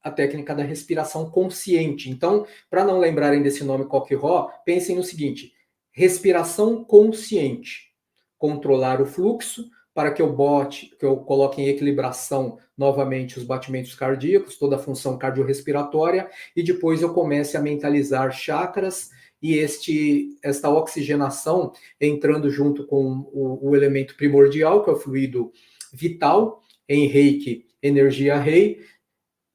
Speaker 1: a técnica da respiração consciente. Então, para não lembrarem desse nome Coque-Ró, pensem no seguinte: respiração consciente, controlar o fluxo para que eu coloque em equilibração novamente os batimentos cardíacos, toda a função cardiorrespiratória, e depois eu comece a mentalizar chakras e esta oxigenação entrando junto com o elemento primordial, que é o fluido vital, em Reiki, energia Rei,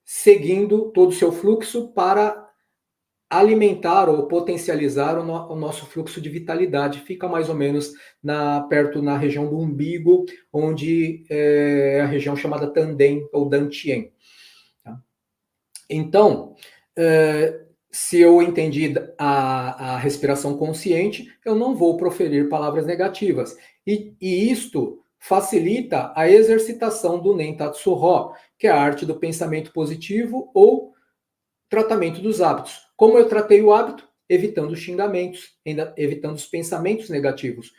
Speaker 1: seguindo todo o seu fluxo para alimentar ou potencializar o nosso fluxo de vitalidade. Fica mais ou menos perto na região do umbigo, onde é a região chamada Tanden ou Dantien. Tá? Então, se eu entendi a respiração consciente, eu não vou proferir palavras negativas. E isto facilita a exercitação do Nentatsu Rho, que é a arte do pensamento positivo ou tratamento dos hábitos. Como eu tratei o hábito? Evitando os xingamentos, evitando os pensamentos negativos.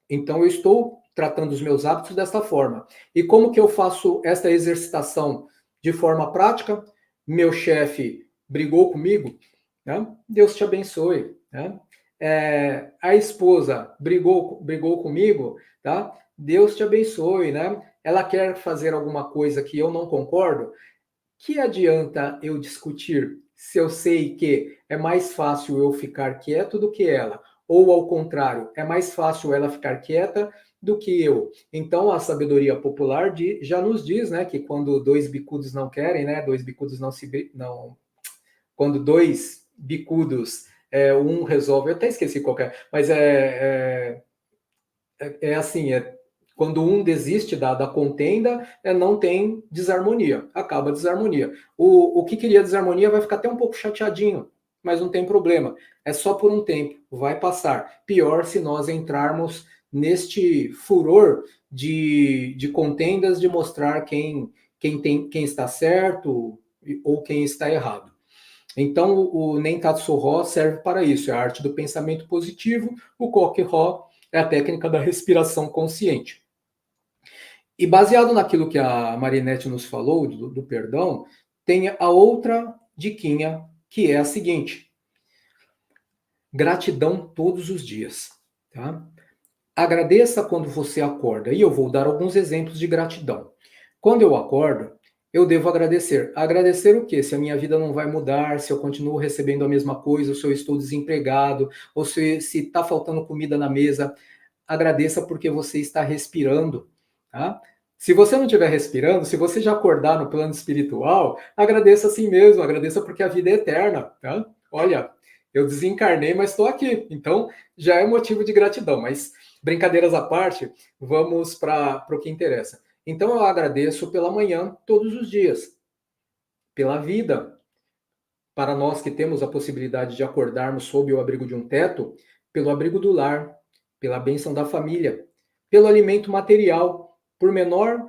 Speaker 1: Então, eu estou tratando os meus hábitos desta forma. E como que eu faço esta exercitação de forma prática? Meu chefe brigou comigo, né? Deus te abençoe. Né? A esposa brigou comigo, tá? Deus te abençoe, né? ela quer fazer alguma coisa que eu não concordo, que adianta eu discutir se eu sei que é mais fácil eu ficar quieto do que ela? Ou ao contrário, é mais fácil ela ficar quieta do que eu? Então a sabedoria popular já nos diz, né, que quando dois bicudos não querem, né, dois bicudos não, quando dois bicudos, um resolve, eu até esqueci qual é, mas é assim, quando um desiste da contenda, não tem desarmonia, acaba a desarmonia. O que queria desarmonia vai ficar até um pouco chateadinho, mas não tem problema, é só por um tempo, vai passar. Pior se nós entrarmos neste furor de contendas, de mostrar quem está certo ou quem está errado. Então, o Nentatsu Ho serve para isso, é a arte do pensamento positivo, o Koki Ho é a técnica da respiração consciente. E baseado naquilo que a Marinette nos falou, do perdão, tem a outra diquinha, que é a seguinte: gratidão todos os dias. Tá? Agradeça quando você acorda. E eu vou dar alguns exemplos de gratidão. Quando eu acordo, eu devo agradecer. Agradecer o quê? Se a minha vida não vai mudar, se eu continuo recebendo a mesma coisa, se eu estou desempregado, ou se está faltando comida na mesa. Agradeça porque você está respirando. Tá? Se você não estiver respirando, se você já acordar no plano espiritual, agradeça assim mesmo, agradeça porque a vida é eterna. Tá? Olha, eu desencarnei, mas estou aqui. Então, já é motivo de gratidão. Mas, brincadeiras à parte, vamos para o que interessa. Então, eu agradeço pela manhã, todos os dias, pela vida. Para nós que temos a possibilidade de acordarmos sob o abrigo de um teto, pelo abrigo do lar, pela bênção da família, pelo alimento material, por menor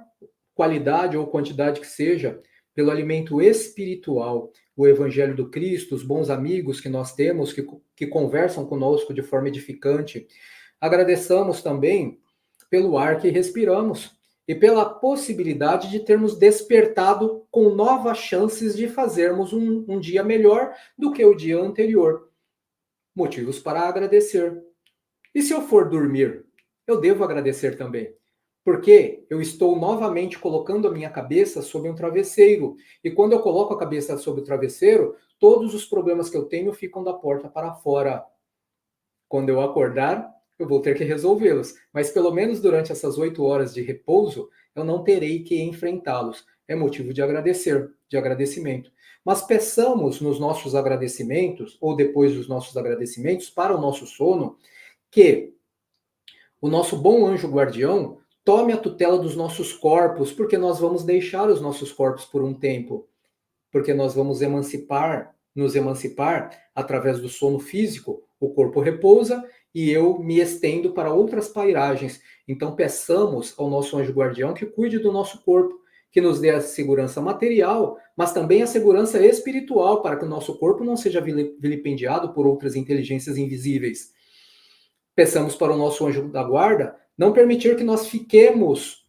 Speaker 1: qualidade ou quantidade que seja, pelo alimento espiritual, o Evangelho do Cristo, os bons amigos que nós temos, que conversam conosco de forma edificante. Agradeçamos também pelo ar que respiramos e pela possibilidade de termos despertado com novas chances de fazermos um dia melhor do que o dia anterior. Motivos para agradecer. E se eu for dormir, eu devo agradecer também. Porque eu estou novamente colocando a minha cabeça sobre um travesseiro. E quando eu coloco a cabeça sobre o travesseiro, todos os problemas que eu tenho ficam da porta para fora. Quando eu acordar, eu vou ter que resolvê-los. Mas pelo menos durante essas 8 horas de repouso, eu não terei que enfrentá-los. É motivo de agradecer, de agradecimento. Mas peçamos nos nossos agradecimentos, ou depois dos nossos agradecimentos, para o nosso sono, que o nosso bom anjo guardião tome a tutela dos nossos corpos, porque nós vamos deixar os nossos corpos por um tempo, porque nós vamos nos emancipar através do sono físico, o corpo repousa e eu me estendo para outras pairagens. Então peçamos ao nosso anjo guardião que cuide do nosso corpo, que nos dê a segurança material, mas também a segurança espiritual, para que o nosso corpo não seja vilipendiado por outras inteligências invisíveis. Peçamos para o nosso anjo da guarda não permitir que nós fiquemos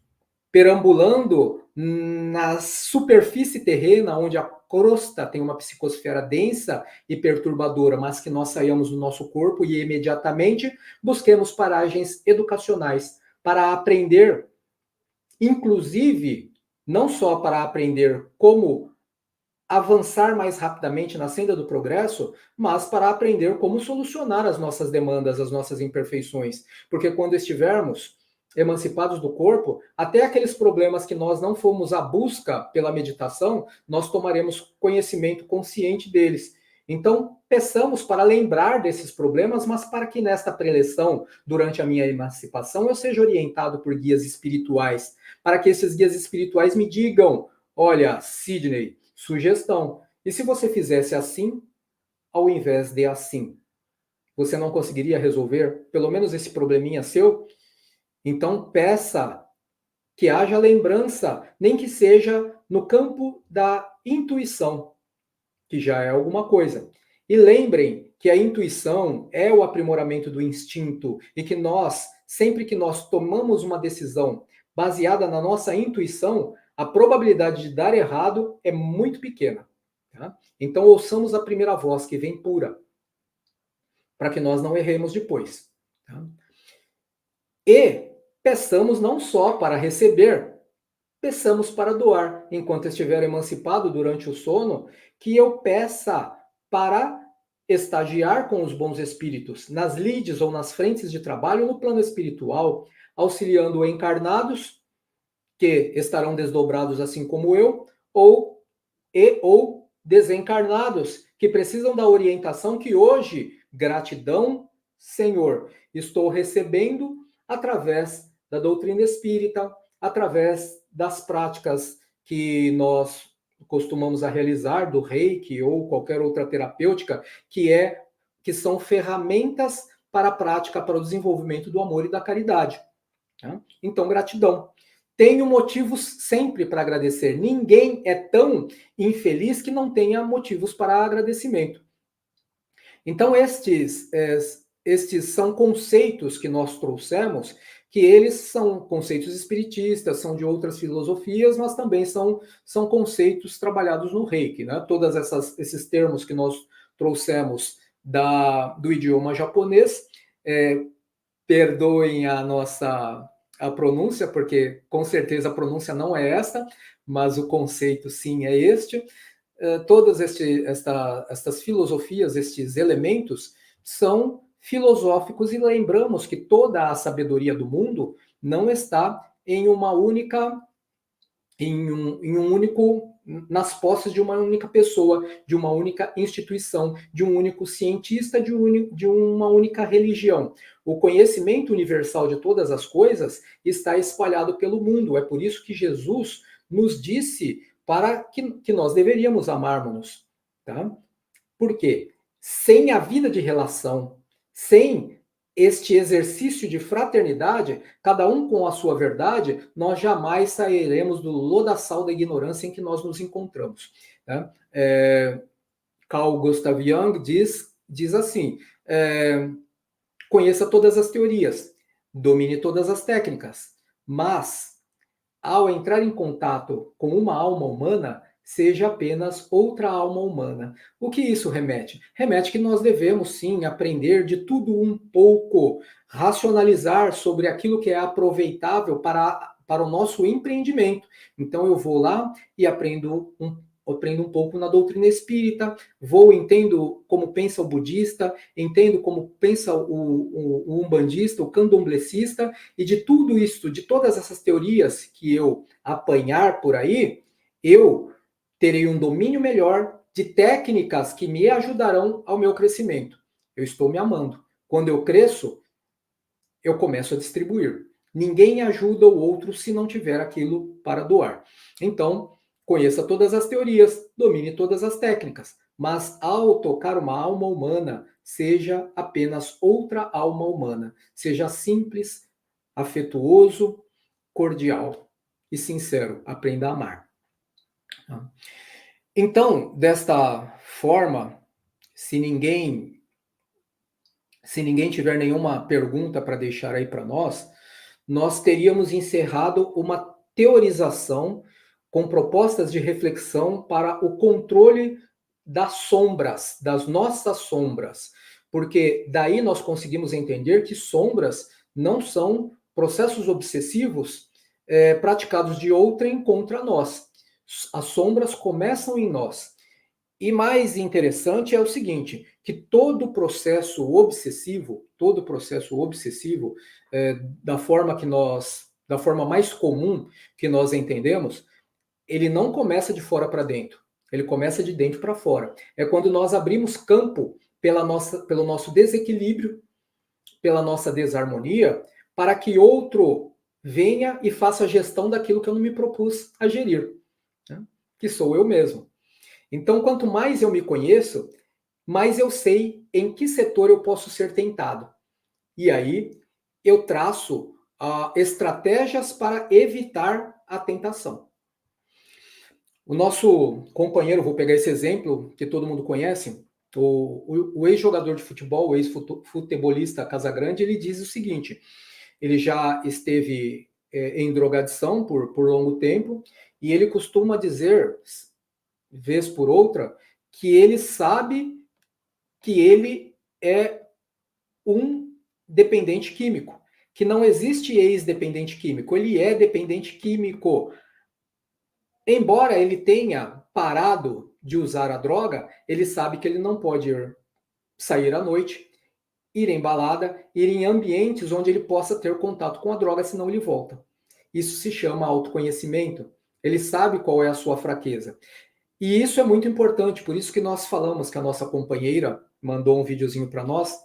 Speaker 1: perambulando na superfície terrena, onde a crosta tem uma psicosfera densa e perturbadora, mas que nós saiamos do nosso corpo e imediatamente busquemos paragens educacionais para aprender, inclusive, não só para aprender como avançar mais rapidamente na senda do progresso, mas para aprender como solucionar as nossas demandas, as nossas imperfeições. Porque quando estivermos emancipados do corpo, até aqueles problemas que nós não fomos à busca pela meditação, nós tomaremos conhecimento consciente deles. Então, peçamos para lembrar desses problemas, mas para que nesta preleção, durante a minha emancipação, eu seja orientado por guias espirituais, para que esses guias espirituais me digam: olha, Sidney, sugestão. E se você fizesse assim, ao invés de assim, você não conseguiria resolver pelo menos esse probleminha seu? Então peça que haja lembrança, nem que seja no campo da intuição, que já é alguma coisa. E lembrem que a intuição é o aprimoramento do instinto e que nós, sempre que nós tomamos uma decisão baseada na nossa intuição, a probabilidade de dar errado é muito pequena. Tá? Então, ouçamos a primeira voz que vem pura, para que nós não erremos depois. Tá? E peçamos não só para receber, peçamos para doar. Enquanto estiver emancipado durante o sono, que eu peça para estagiar com os bons espíritos nas lides ou nas frentes de trabalho no plano espiritual, auxiliando encarnados que estarão desdobrados assim como eu, ou desencarnados que precisam da orientação que hoje, gratidão, Senhor, estou recebendo através da doutrina espírita, através das práticas que nós costumamos a realizar do Reiki ou qualquer outra terapêutica, que são ferramentas para a prática, para o desenvolvimento do amor e da caridade. Tá? Então, gratidão. Tenho motivos sempre para agradecer. Ninguém é tão infeliz que não tenha motivos para agradecimento. Então, estes são conceitos que nós trouxemos, que eles são conceitos espiritistas, são de outras filosofias, mas também são conceitos trabalhados no Reiki. Né? Todos esses termos que nós trouxemos do idioma japonês, perdoem a pronúncia, porque com certeza a pronúncia não é esta, mas o conceito sim é este. Todas estas filosofias, estes elementos, são filosóficos e lembramos que toda a sabedoria do mundo não está em uma única, nas posses de uma única pessoa, de uma única instituição, de um único cientista, de uma única religião. O conhecimento universal de todas as coisas está espalhado pelo mundo. É por isso que Jesus nos disse para que nós deveríamos amarmos-nos. Tá? Por quê? Sem a vida de relação, sem este exercício de fraternidade, cada um com a sua verdade, nós jamais sairemos do lodaçal da ignorância em que nós nos encontramos. Né? Carl Gustav Jung diz assim, conheça todas as teorias, domine todas as técnicas, mas ao entrar em contato com uma alma humana, seja apenas outra alma humana. O que isso remete? Remete que nós devemos, sim, aprender de tudo um pouco, racionalizar sobre aquilo que é aproveitável para o nosso empreendimento. Então, eu vou lá e aprendo um pouco na doutrina espírita, entendo como pensa o budista, entendo como pensa o umbandista, o candomblecista, e de tudo isso, de todas essas teorias que eu apanhar por aí, eu terei um domínio melhor de técnicas que me ajudarão ao meu crescimento. Eu estou me amando. Quando eu cresço, eu começo a distribuir. Ninguém ajuda o outro se não tiver aquilo para doar. Então, conheça todas as teorias, domine todas as técnicas, mas ao tocar uma alma humana, seja apenas outra alma humana. Seja simples, afetuoso, cordial e sincero. Aprenda a amar. Então, desta forma, se ninguém tiver nenhuma pergunta para deixar aí para nós teríamos encerrado uma teorização com propostas de reflexão para o controle das sombras, das nossas sombras, porque daí nós conseguimos entender que sombras não são processos obsessivos praticados de outrem contra nós. As sombras começam em nós. E mais interessante é o seguinte, que todo processo obsessivo, da forma mais comum que nós entendemos, ele não começa de fora para dentro, ele começa de dentro para fora. É quando nós abrimos campo pelo nosso desequilíbrio, pela nossa desarmonia, para que outro venha e faça a gestão daquilo que eu não me propus a gerir, né? Que sou eu mesmo. Então, quanto mais eu me conheço, mais eu sei em que setor eu posso ser tentado. E aí eu traço estratégias para evitar a tentação. O nosso companheiro, vou pegar esse exemplo que todo mundo conhece, o ex-jogador de futebol, o ex-futebolista Casagrande, ele diz o seguinte, ele já esteve em drogadição por longo tempo, e ele costuma dizer, vez por outra, que ele sabe que ele é um dependente químico, que não existe ex-dependente químico, ele é dependente químico. embora ele tenha parado de usar a droga, ele sabe que ele não pode sair à noite, ir em balada, ir em ambientes onde ele possa ter contato com a droga, senão ele volta. Isso se chama autoconhecimento. Ele sabe qual é a sua fraqueza. E isso é muito importante, por isso que nós falamos que a nossa companheira mandou um videozinho para nós,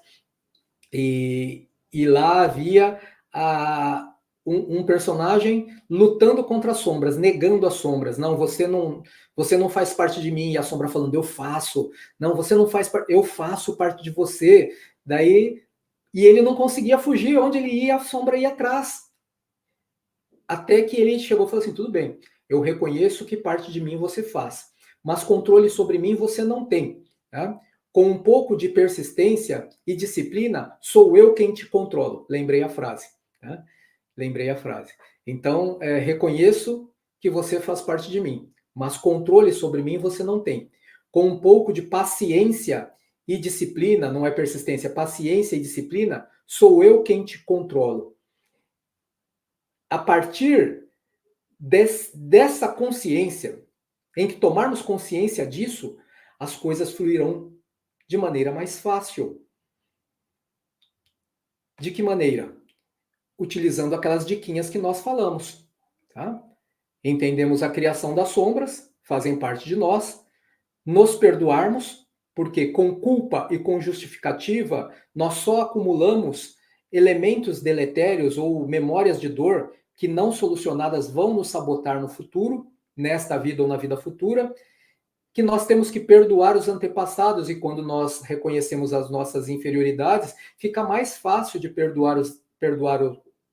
Speaker 1: e lá havia um personagem lutando contra as sombras, negando as sombras. Não, você não faz parte de mim. E a sombra falando, eu faço. Não, você não faz parte, eu faço parte de você. Daí, e ele não conseguia fugir, onde ele ia, a sombra ia atrás. Até que ele chegou e falou assim, tudo bem, eu reconheço que parte de mim você faz, mas controle sobre mim você não tem. Tá? Com um pouco de persistência e disciplina, sou eu quem te controlo. Lembrei a frase. Tá? Lembrei a frase. Então, reconheço que você faz parte de mim, mas controle sobre mim você não tem. Com um pouco de paciência e disciplina, não é persistência, paciência e disciplina, sou eu quem te controlo. A partir dessa consciência, em que tomarmos consciência disso, as coisas fluirão de maneira mais fácil. De que maneira? Utilizando aquelas diquinhas que nós falamos. Tá? Entendemos a criação das sombras, fazem parte de nós, nos perdoarmos, porque com culpa e com justificativa, nós só acumulamos elementos deletérios ou memórias de dor que não solucionadas vão nos sabotar no futuro, nesta vida ou na vida futura, que nós temos que perdoar os antepassados, e quando nós reconhecemos as nossas inferioridades, fica mais fácil de perdoar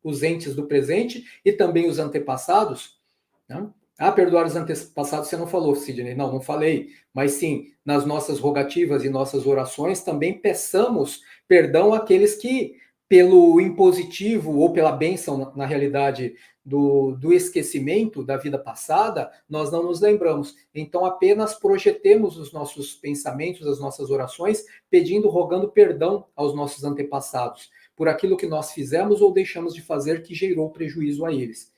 Speaker 1: os entes do presente e também os antepassados. Né? Perdoar os antepassados você não falou, Sidney. Não falei. Mas sim, nas nossas rogativas e nossas orações, também peçamos perdão àqueles que, pelo impositivo ou pela bênção, na realidade, do esquecimento da vida passada, nós não nos lembramos. Então, apenas projetemos os nossos pensamentos, as nossas orações, pedindo, rogando perdão aos nossos antepassados, por aquilo que nós fizemos ou deixamos de fazer que gerou prejuízo a eles.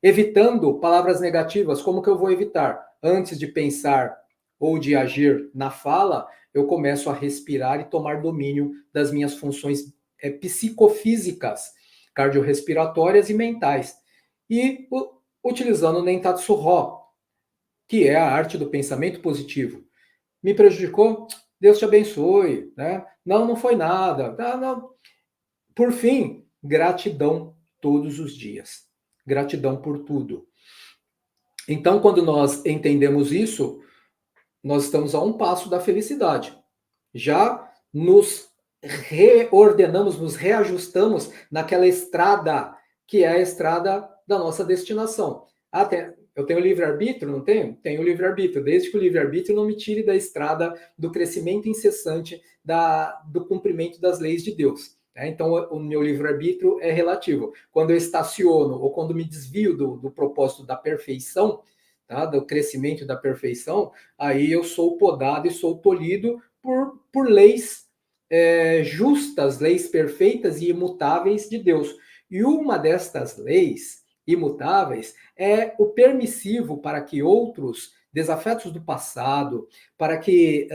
Speaker 1: Evitando palavras negativas, como que eu vou evitar? Antes de pensar ou de agir na fala, eu começo a respirar e tomar domínio das minhas funções psicofísicas, cardiorrespiratórias e mentais. E utilizando o Nentatsu Ho, que é a arte do pensamento positivo. Me prejudicou? Deus te abençoe. Né? Não foi nada. Não. Por fim, gratidão todos os dias. Gratidão por tudo. Então, quando nós entendemos isso, nós estamos a um passo da felicidade. Já nos reordenamos, nos reajustamos naquela estrada que é a estrada da nossa destinação. Eu tenho livre-arbítrio, não tenho? Tenho livre-arbítrio, desde que o livre-arbítrio não me tire da estrada do crescimento incessante do cumprimento das leis de Deus. Então, o meu livre-arbítrio é relativo. Quando eu estaciono ou quando me desvio do propósito da perfeição, tá? Do crescimento da perfeição, aí eu sou podado e sou tolhido por leis justas, leis perfeitas e imutáveis de Deus. E uma destas leis imutáveis é o permissivo para que outros desafetos do passado, para que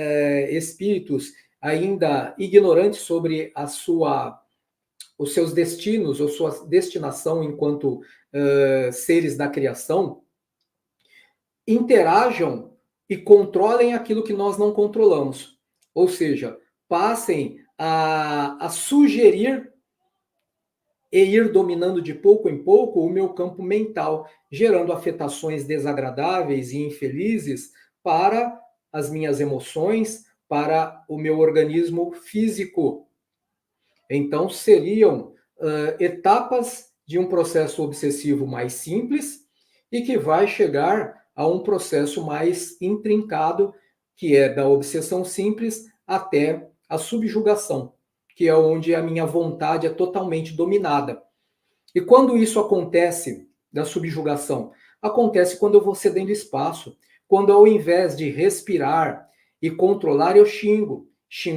Speaker 1: espíritos ainda ignorantes sobre os seus destinos ou sua destinação enquanto seres da criação, interajam e controlem aquilo que nós não controlamos. Ou seja, passem a sugerir e ir dominando de pouco em pouco o meu campo mental, gerando afetações desagradáveis e infelizes para as minhas emoções, para o meu organismo físico. Então, seriam etapas de um processo obsessivo mais simples e que vai chegar a um processo mais intrincado, que é da obsessão simples até a subjugação, que é onde a minha vontade é totalmente dominada. E quando isso acontece, da subjugação, acontece quando eu vou cedendo espaço, quando ao invés de respirar e controlar, eu xingo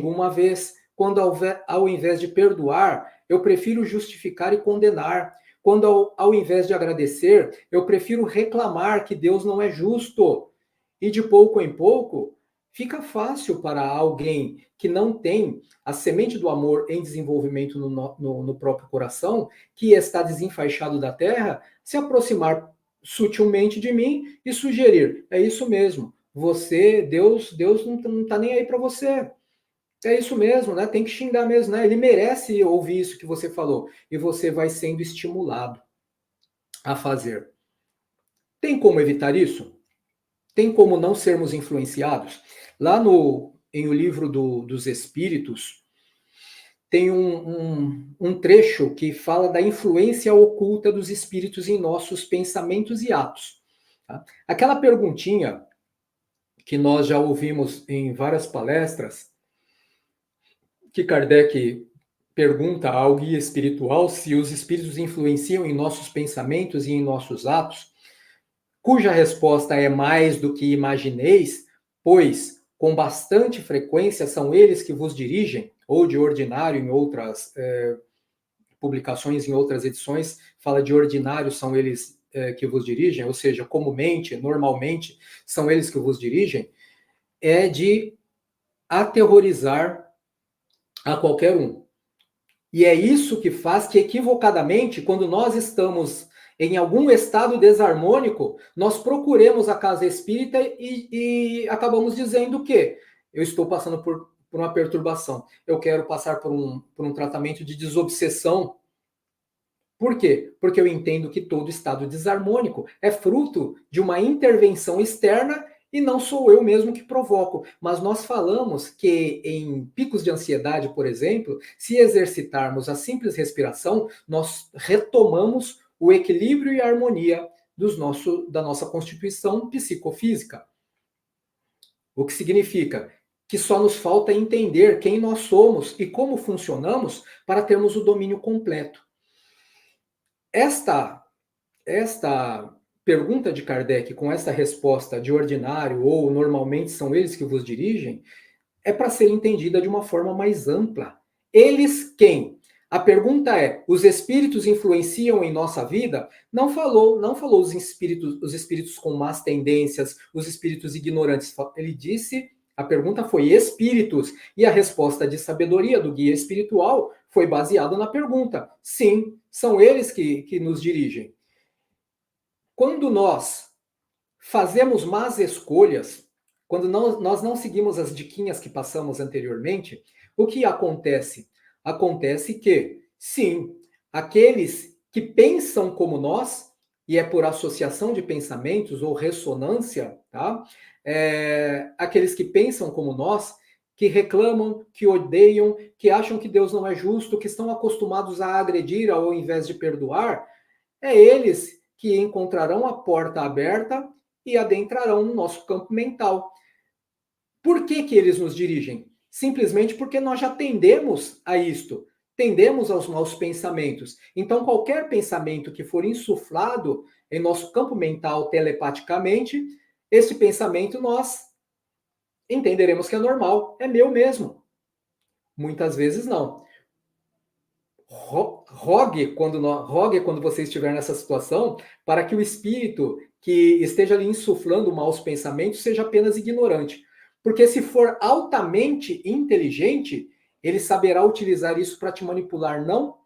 Speaker 1: uma vez, quando ao invés de perdoar, eu prefiro justificar e condenar, quando ao invés de agradecer, eu prefiro reclamar que Deus não é justo. E de pouco em pouco, fica fácil para alguém que não tem a semente do amor em desenvolvimento no próprio coração, que está desenfaixado da terra, se aproximar sutilmente de mim e sugerir: é isso mesmo, você, Deus não está nem aí para você. É isso mesmo, né? Tem que xingar mesmo, né? Ele merece ouvir isso que você falou. E você vai sendo estimulado a fazer. Tem como evitar isso? Tem como não sermos influenciados? Lá em o livro dos Espíritos, tem um trecho que fala da influência oculta dos espíritos em nossos pensamentos e atos. Tá? Aquela perguntinha que nós já ouvimos em várias palestras, que Kardec pergunta ao guia espiritual se os espíritos influenciam em nossos pensamentos e em nossos atos, cuja resposta é mais do que imagineis, pois com bastante frequência são eles que vos dirigem, ou de ordinário em outras publicações, em outras edições, fala de ordinário, são eles que vos dirigem, ou seja, comumente, normalmente, são eles que vos dirigem, é de aterrorizar a qualquer um. E é isso que faz que, equivocadamente, quando nós estamos em algum estado desarmônico, nós procuremos a casa espírita e acabamos dizendo que eu estou passando por uma perturbação, eu quero passar por um tratamento de desobsessão. Por quê? Porque eu entendo que todo estado desarmônico é fruto de uma intervenção externa e não sou eu mesmo que provoco. Mas nós falamos que em picos de ansiedade, por exemplo, se exercitarmos a simples respiração, nós retomamos o equilíbrio e a harmonia da nossa constituição psicofísica. O que significa que só nos falta entender quem nós somos e como funcionamos para termos o domínio completo. Esta pergunta de Kardec com esta resposta de ordinário ou normalmente são eles que vos dirigem, é para ser entendida de uma forma mais ampla. Eles quem? A pergunta é: os espíritos influenciam em nossa vida? Não falou os espíritos com más tendências, os espíritos ignorantes. Ele disse, a pergunta foi espíritos, e a resposta de sabedoria do guia espiritual foi baseada na pergunta. Sim, são eles que nos dirigem. Quando nós fazemos más escolhas, quando nós não seguimos as diquinhas que passamos anteriormente, o que acontece? Acontece que, sim, aqueles que pensam como nós, e é por associação de pensamentos ou ressonância, tá? Aqueles que pensam como nós, que reclamam, que odeiam, que acham que Deus não é justo, que estão acostumados a agredir ao invés de perdoar, é eles que encontrarão a porta aberta e adentrarão no nosso campo mental. Por que eles nos dirigem? Simplesmente porque nós já tendemos a isto, tendemos aos nossos pensamentos. Então, qualquer pensamento que for insuflado em nosso campo mental telepaticamente, esse pensamento nós entenderemos que é normal, é meu mesmo. Muitas vezes não. Rogue quando você estiver nessa situação, para que o espírito que esteja ali insuflando maus pensamentos seja apenas ignorante. Porque se for altamente inteligente, ele saberá utilizar isso para te manipular, não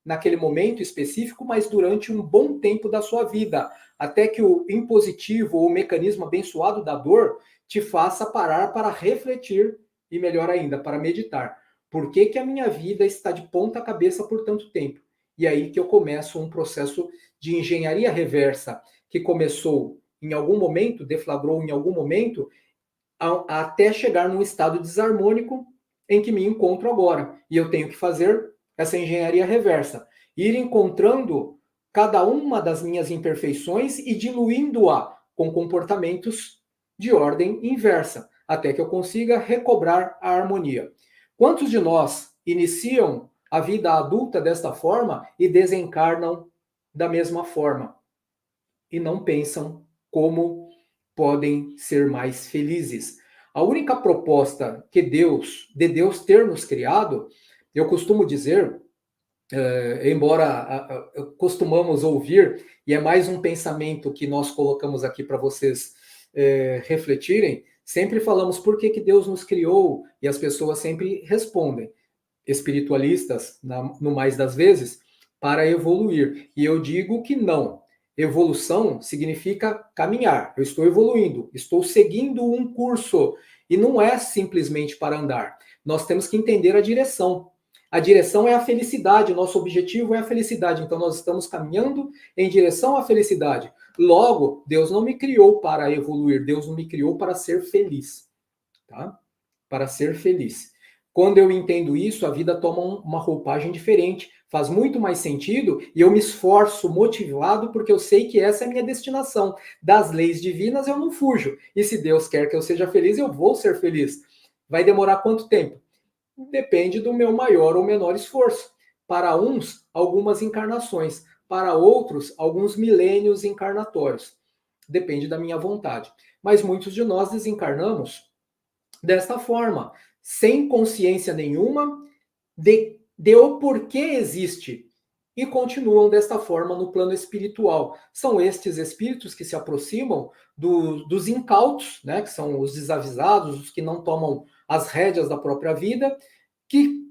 Speaker 1: naquele momento específico, mas durante um bom tempo da sua vida, até que o impositivo ou o mecanismo abençoado da dor te faça parar para refletir e, melhor ainda, para meditar. Por que a minha vida está de ponta cabeça por tanto tempo? E aí que eu começo um processo de engenharia reversa, que começou em algum momento, deflagrou em algum momento, até chegar num estado desarmônico em que me encontro agora. E eu tenho que fazer essa engenharia reversa. Ir encontrando cada uma das minhas imperfeições e diluindo-a com comportamentos de ordem inversa, até que eu consiga recobrar a harmonia. Quantos de nós iniciam a vida adulta desta forma e desencarnam da mesma forma? E não pensam como podem ser mais felizes. A única proposta de Deus ter nos criado, eu costumo dizer embora costumamos ouvir, e é mais um pensamento que nós colocamos aqui para vocês refletirem, sempre falamos por que Deus nos criou, e as pessoas sempre respondem, espiritualistas, no mais das vezes, para evoluir. E eu digo que não. Evolução significa caminhar. Eu estou evoluindo, estou seguindo um curso. E não é simplesmente para andar. Nós temos que entender a direção. A direção é a felicidade, nosso objetivo é a felicidade. Então nós estamos caminhando em direção à felicidade. Logo, Deus não me criou para evoluir, Deus não me criou para ser feliz, tá? Para ser feliz. Quando eu entendo isso, a vida toma uma roupagem diferente, faz muito mais sentido e eu me esforço motivado porque eu sei que essa é a minha destinação. Das leis divinas eu não fujo. E se Deus quer que eu seja feliz, eu vou ser feliz. Vai demorar quanto tempo? Depende do meu maior ou menor esforço. Para uns, algumas encarnações. Para outros, alguns milênios encarnatórios. Depende da minha vontade. Mas muitos de nós desencarnamos desta forma, sem consciência nenhuma de o porquê existe, e continuam desta forma no plano espiritual. São estes espíritos que se aproximam dos incautos, né, que são os desavisados, os que não tomam as rédeas da própria vida, que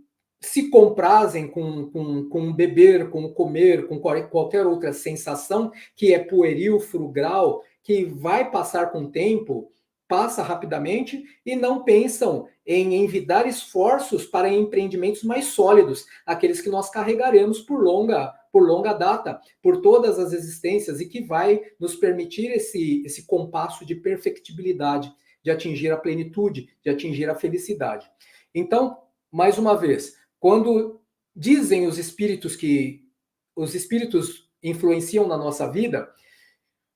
Speaker 1: se comprazem com beber, com comer, com qualquer outra sensação que é pueril, frugal, que vai passar com o tempo, passa rapidamente, e não pensam em envidar esforços para empreendimentos mais sólidos, aqueles que nós carregaremos por longa data, por todas as existências, e que vai nos permitir esse compasso de perfectibilidade, de atingir a plenitude, de atingir a felicidade. Então, mais uma vez, quando dizem os espíritos que os espíritos influenciam na nossa vida,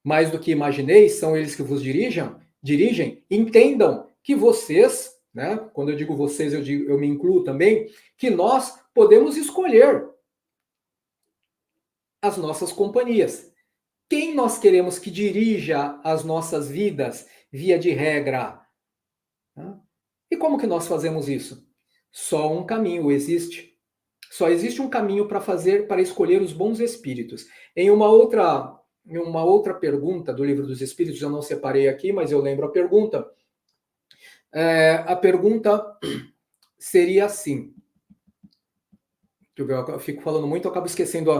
Speaker 1: mais do que imagineis, são eles que vos dirigem, entendam que vocês, né, quando eu digo vocês, eu me incluo também, que nós podemos escolher as nossas companhias. Quem nós queremos que dirija as nossas vidas, via de regra? E como que nós fazemos isso? Só um caminho existe. Só existe um caminho para escolher os bons espíritos. Em uma outra pergunta do Livro dos Espíritos, eu não separei aqui, mas eu lembro a pergunta. A pergunta seria assim. Eu fico falando muito, eu acabo esquecendo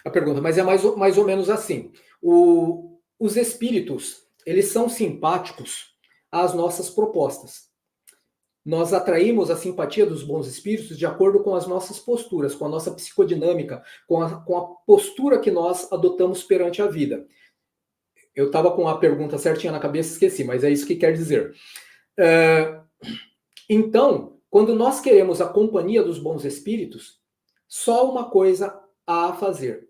Speaker 1: a pergunta, mas é mais ou menos assim. Os espíritos, eles são simpáticos às nossas propostas. Nós atraímos a simpatia dos bons espíritos de acordo com as nossas posturas, com a nossa psicodinâmica, com a postura que nós adotamos perante a vida. Eu estava com a pergunta certinha na cabeça, esqueci, mas é isso que quer dizer. Então, quando nós queremos a companhia dos bons espíritos, só uma coisa há a fazer: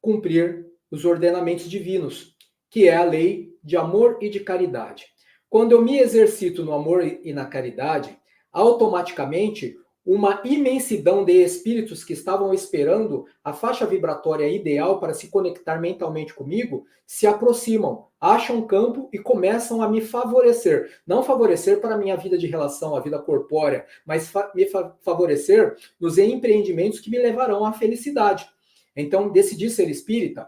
Speaker 1: cumprir os ordenamentos divinos, que é a lei de amor e de caridade. Quando eu me exercito no amor e na caridade, automaticamente uma imensidão de espíritos que estavam esperando a faixa vibratória ideal para se conectar mentalmente comigo se aproximam, acham campo e começam a me favorecer. Não favorecer para a minha vida de relação, a vida corpórea, mas me favorecer nos empreendimentos que me levarão à felicidade. Então, decidir ser espírita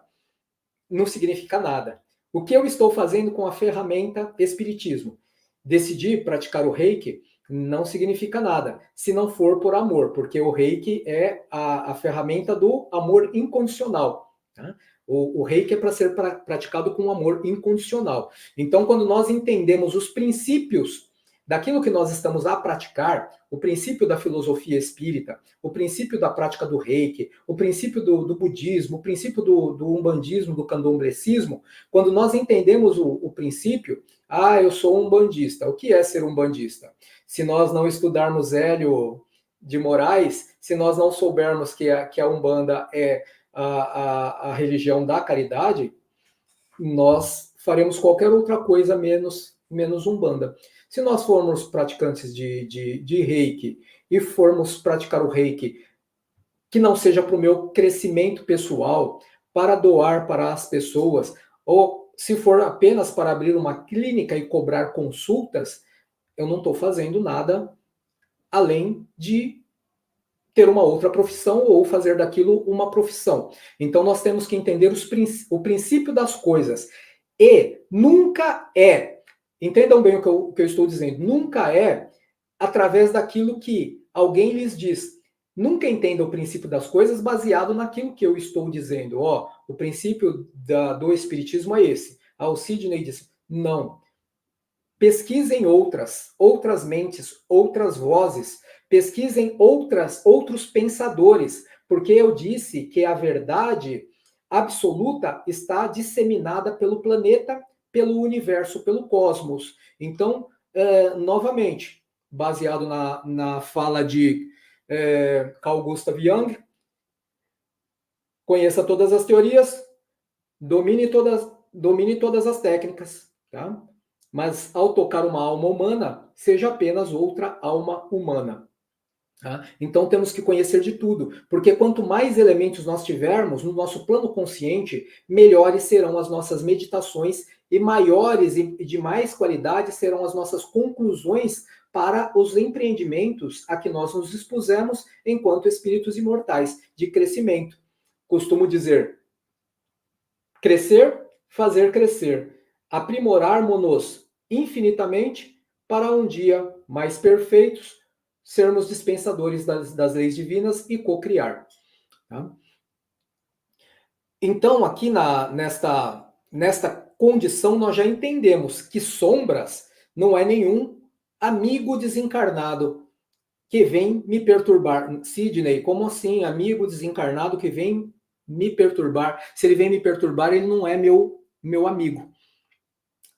Speaker 1: não significa nada. O que eu estou fazendo com a ferramenta espiritismo? Decidir praticar o Reiki não significa nada, se não for por amor, porque o Reiki é a ferramenta do amor incondicional. Tá? O Reiki é para ser praticado com amor incondicional. Então, quando nós entendemos os princípios daquilo que nós estamos a praticar, o princípio da filosofia espírita, o princípio da prática do Reiki, o princípio do budismo, o princípio do umbandismo, do candomblecismo, quando nós entendemos o princípio, eu sou um umbandista. O que é ser um umbandista? Se nós não estudarmos Hélio de Moraes, se nós não soubermos que a Umbanda é a religião da caridade, nós faremos qualquer outra coisa menos Umbanda. Se nós formos praticantes de Reiki e formos praticar o Reiki que não seja para o meu crescimento pessoal, para doar para as pessoas, ou se for apenas para abrir uma clínica e cobrar consultas, eu não estou fazendo nada além de ter uma outra profissão ou fazer daquilo uma profissão. Então nós temos que entender o princípio das coisas. E nunca é, entendam bem o que eu estou dizendo, nunca é através daquilo que alguém lhes diz. Nunca entenda o princípio das coisas baseado naquilo que eu estou dizendo. Ó, o princípio do Espiritismo é esse. O Sidney disse, não. Pesquisem outras mentes, outras vozes, pesquisem outros pensadores, porque eu disse que a verdade absoluta está disseminada pelo planeta, pelo universo, pelo cosmos. Então, novamente, baseado na fala de Carl Gustav Jung, conheça todas as teorias, domine todas as técnicas, tá? Mas ao tocar uma alma humana, seja apenas outra alma humana. Tá? Então temos que conhecer de tudo, porque quanto mais elementos nós tivermos no nosso plano consciente, melhores serão as nossas meditações e maiores e de mais qualidade serão as nossas conclusões para os empreendimentos a que nós nos dispusemos enquanto espíritos imortais de crescimento. Costumo dizer, crescer, fazer crescer, aprimorarmos-nos infinitamente para um dia mais perfeitos, sermos dispensadores das leis divinas e co-criar. Tá? Então, aqui nesta condição, nós já entendemos que sombras não é nenhum amigo desencarnado que vem me perturbar. Sidney, como assim? Amigo desencarnado que vem me perturbar? Se ele vem me perturbar, ele não é meu amigo.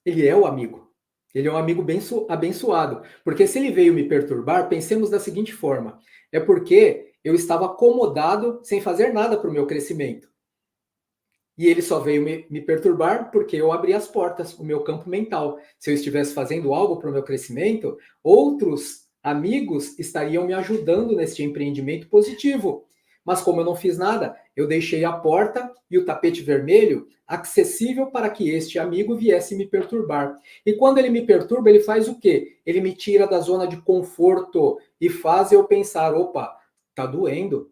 Speaker 1: Ele é o amigo. Ele é um amigo bem abençoado. Porque se ele veio me perturbar, pensemos da seguinte forma: é porque eu estava acomodado sem fazer nada para o meu crescimento. E ele só veio me perturbar porque eu abri as portas, o meu campo mental. Se eu estivesse fazendo algo para o meu crescimento, outros amigos estariam me ajudando neste empreendimento positivo. Mas como eu não fiz nada, eu deixei a porta e o tapete vermelho acessível para que este amigo viesse me perturbar. E quando ele me perturba, ele faz o quê? Ele me tira da zona de conforto e faz eu pensar, opa, tá doendo,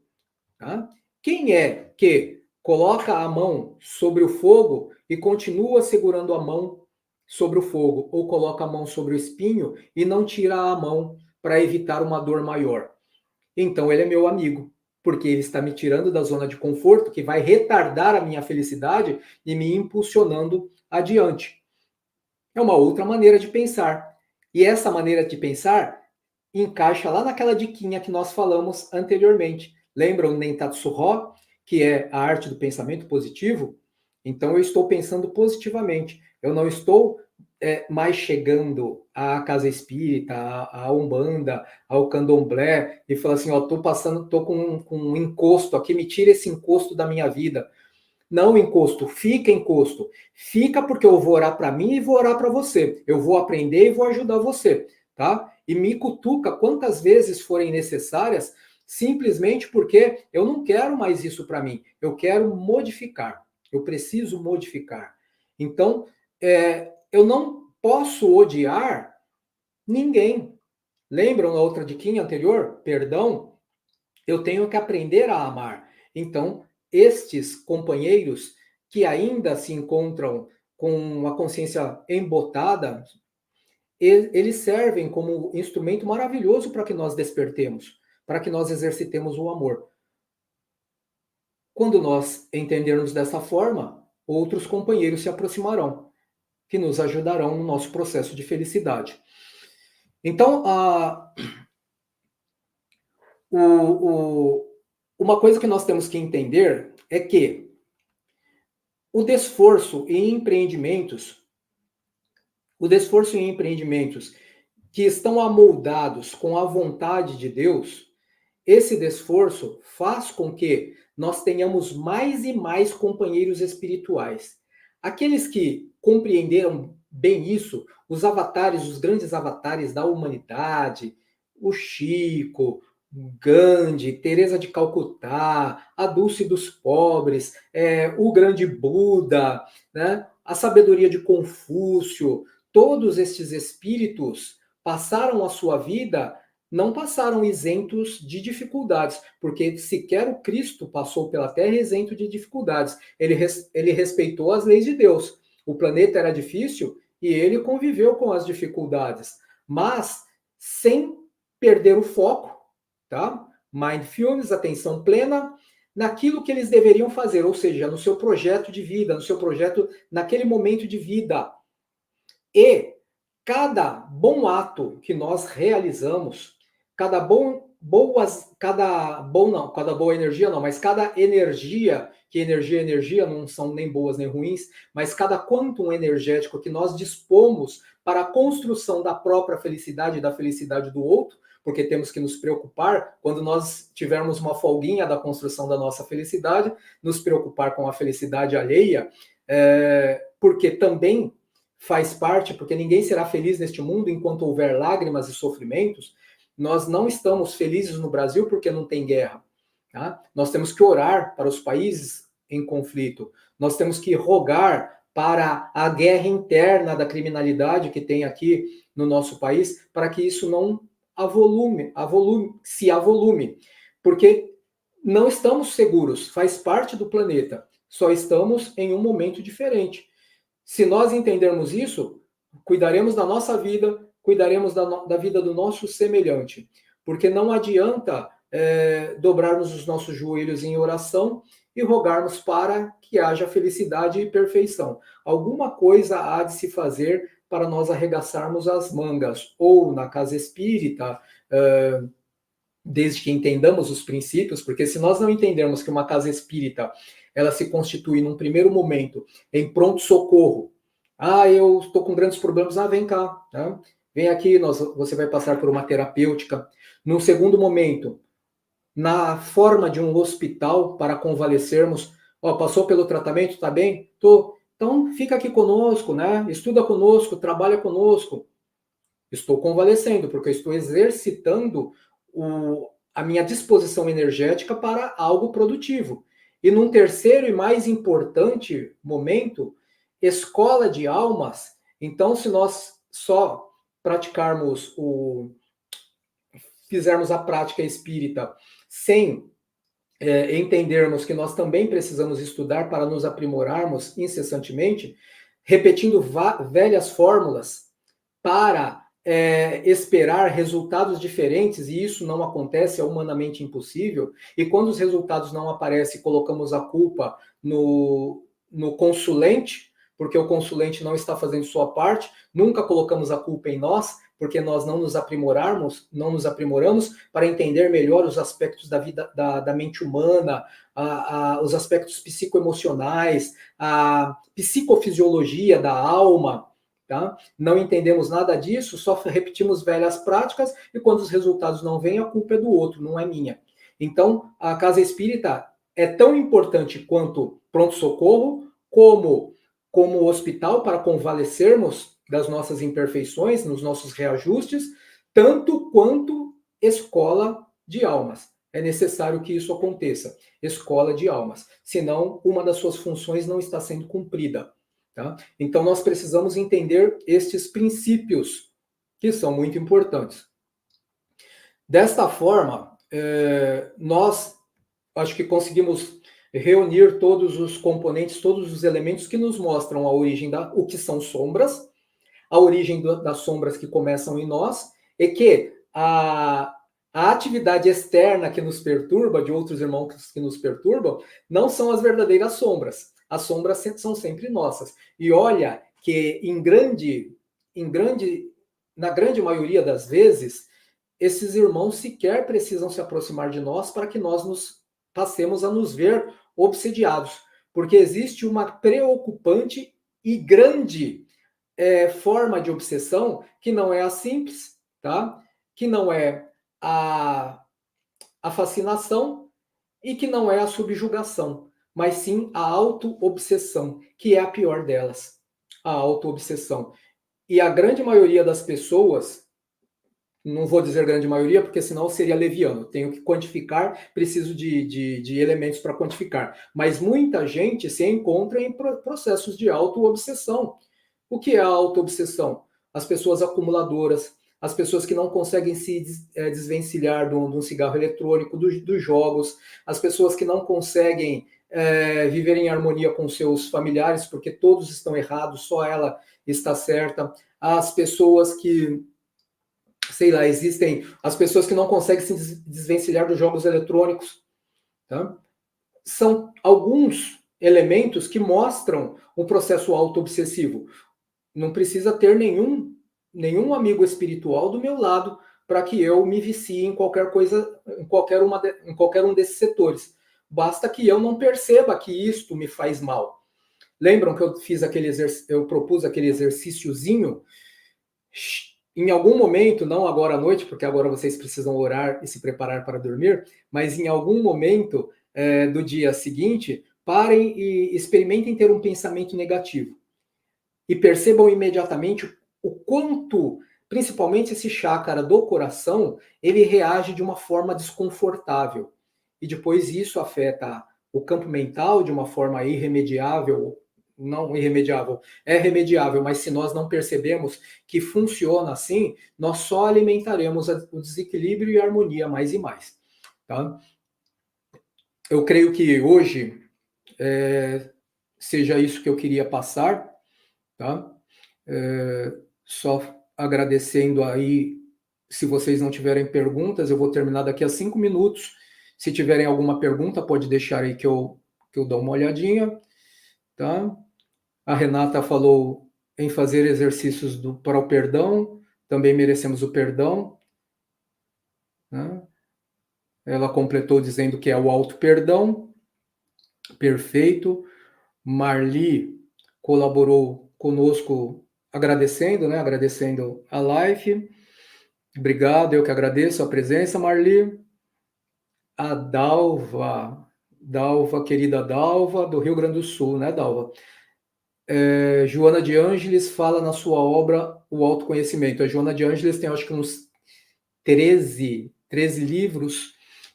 Speaker 1: tá? Quem é que coloca a mão sobre o fogo e continua segurando a mão sobre o fogo, ou coloca a mão sobre o espinho e não tira a mão para evitar uma dor maior? Então ele é meu amigo, porque ele está me tirando da zona de conforto, que vai retardar a minha felicidade e me impulsionando adiante. É uma outra maneira de pensar. E essa maneira de pensar encaixa lá naquela diquinha que nós falamos anteriormente. Lembram o Nentatsu Ho, que é a arte do pensamento positivo? Então eu estou pensando positivamente. Eu não estou mais chegando à casa espírita, à Umbanda, ao Candomblé, e falar assim, ó, tô com um encosto aqui, me tira esse encosto da minha vida. Não encosto, fica encosto. Fica porque eu vou orar para mim e vou orar para você. Eu vou aprender e vou ajudar você, tá? E me cutuca quantas vezes forem necessárias, simplesmente porque eu não quero mais isso para mim. Eu quero modificar. Eu preciso modificar. Então, eu não posso odiar ninguém. Lembram na outra diquinha anterior? Perdão. Eu tenho que aprender a amar. Então, estes companheiros que ainda se encontram com a consciência embotada, eles servem como instrumento maravilhoso para que nós despertemos, para que nós exercitemos o amor. Quando nós entendermos dessa forma, outros companheiros se aproximarão, que nos ajudarão no nosso processo de felicidade. Então, uma coisa que nós temos que entender é que o desforço em empreendimentos que estão amoldados com a vontade de Deus, esse desforço faz com que nós tenhamos mais e mais companheiros espirituais. Aqueles que compreenderam bem isso, os avatares, os grandes avatares da humanidade, o Chico, Gandhi, Teresa de Calcutá, a Dulce dos Pobres, o grande Buda, né? A sabedoria de Confúcio, todos estes espíritos passaram a sua vida não passaram isentos de dificuldades, porque sequer o Cristo passou pela Terra isento de dificuldades. Ele respeitou as leis de Deus. O planeta era difícil e ele conviveu com as dificuldades, mas sem perder o foco, tá? Mindfulness, atenção plena, naquilo que eles deveriam fazer, ou seja, no seu projeto de vida, no seu projeto naquele momento de vida. E cada bom ato que nós realizamos, cada boa energia não, mas cada energia, que energia não são nem boas nem ruins, mas cada quantum energético que nós dispomos para a construção da própria felicidade e da felicidade do outro, porque temos que nos preocupar, quando nós tivermos uma folguinha da construção da nossa felicidade, nos preocupar com a felicidade alheia, porque também faz parte, porque ninguém será feliz neste mundo enquanto houver lágrimas e sofrimentos. Nós não estamos felizes no Brasil porque não tem guerra. Tá? Nós temos que orar para os países em conflito. Nós temos que rogar para a guerra interna da criminalidade que tem aqui no nosso país, para que isso não se avolume. Porque não estamos seguros, faz parte do planeta. Só estamos em um momento diferente. Se nós entendermos isso, cuidaremos da nossa vida, cuidaremos da vida do nosso semelhante. Porque não adianta dobrarmos os nossos joelhos em oração e rogarmos para que haja felicidade e perfeição. Alguma coisa há de se fazer para nós arregaçarmos as mangas, ou na casa espírita, desde que entendamos os princípios, porque se nós não entendermos que uma casa espírita ela se constitui num primeiro momento em pronto-socorro. Eu estou com grandes problemas. Vem cá, né? Vem aqui, você vai passar por uma terapêutica. Num segundo momento, na forma de um hospital para convalescermos, passou pelo tratamento, tá bem? Tô. Então, fica aqui conosco, né? Estuda conosco, trabalha conosco. Estou convalescendo, porque eu estou exercitando a minha disposição energética para algo produtivo. E num terceiro e mais importante momento, escola de almas. Então, se nós só fizermos a prática espírita sem entendermos que nós também precisamos estudar para nos aprimorarmos incessantemente, repetindo velhas fórmulas para esperar resultados diferentes, e isso não acontece, é humanamente impossível, e quando os resultados não aparecem, colocamos a culpa no consulente, porque o consulente não está fazendo sua parte, nunca colocamos a culpa em nós, porque nós não nos aprimoramos para entender melhor os aspectos da vida, da mente humana, os aspectos psicoemocionais, a psicofisiologia da alma. Tá? Não entendemos nada disso, só repetimos velhas práticas e quando os resultados não vêm, a culpa é do outro, não é minha. Então, a casa espírita é tão importante quanto pronto-socorro, como hospital para convalescermos das nossas imperfeições, nos nossos reajustes, tanto quanto escola de almas. É necessário que isso aconteça, escola de almas, senão uma das suas funções não está sendo cumprida. Tá? Então, nós precisamos entender estes princípios, que são muito importantes. Desta forma, nós acho que conseguimos reunir todos os componentes, todos os elementos que nos mostram a origem o que são sombras, a origem das sombras que começam em nós, e que a atividade externa que nos perturba, de outros irmãos que nos perturbam, não são as verdadeiras sombras. As sombras são sempre nossas. E olha que na grande maioria das vezes, esses irmãos sequer precisam se aproximar de nós para que nós passemos a nos ver obsediados. Porque existe uma preocupante e grande forma de obsessão que não é a simples, tá? Que não é a fascinação e que não é a subjugação, mas sim a auto-obsessão, que é a pior delas, a auto-obsessão. E a grande maioria das pessoas, não vou dizer grande maioria, porque senão seria leviano, tenho que quantificar, preciso de elementos para quantificar, mas muita gente se encontra em processos de auto-obsessão. O que é a auto-obsessão? As pessoas acumuladoras, as pessoas que não conseguem se desvencilhar de um cigarro eletrônico, dos jogos, as pessoas que não conseguem viver em harmonia com seus familiares, porque todos estão errados, só ela está certa, as pessoas que, sei lá, existem as pessoas que não conseguem se desvencilhar dos jogos eletrônicos, tá? São alguns elementos que mostram um processo auto-obsessivo. Não precisa ter nenhum amigo espiritual do meu lado para que eu me vicie em qualquer coisa, em qualquer um desses setores. Basta que eu não perceba que isto me faz mal. Lembram que eu propus aquele exercíciozinho? Em algum momento, não agora à noite, porque agora vocês precisam orar e se preparar para dormir, mas em algum momento do dia seguinte, parem e experimentem ter um pensamento negativo. E percebam imediatamente o quanto, principalmente esse chácara do coração, ele reage de uma forma desconfortável. E depois isso afeta o campo mental de uma forma irremediável, não irremediável, é remediável, mas se nós não percebemos que funciona assim, nós só alimentaremos o desequilíbrio e a harmonia mais e mais. Tá? Eu creio que hoje seja isso que eu queria passar, tá? Só agradecendo aí, se vocês não tiverem perguntas, eu vou terminar daqui a 5 minutos. Se tiverem alguma pergunta, pode deixar aí que eu dou uma olhadinha, tá? A Renata falou em fazer exercícios para o perdão, também merecemos o perdão, né? Ela completou dizendo que é o auto-perdão, perfeito. Marli colaborou conosco agradecendo, né? Agradecendo a live. Obrigado, eu que agradeço a presença, Marli. A Dalva, querida Dalva, do Rio Grande do Sul, né, Dalva? Joana de Ângeles fala na sua obra O Autoconhecimento. A Joana de Ângeles tem, acho que, uns 13 livros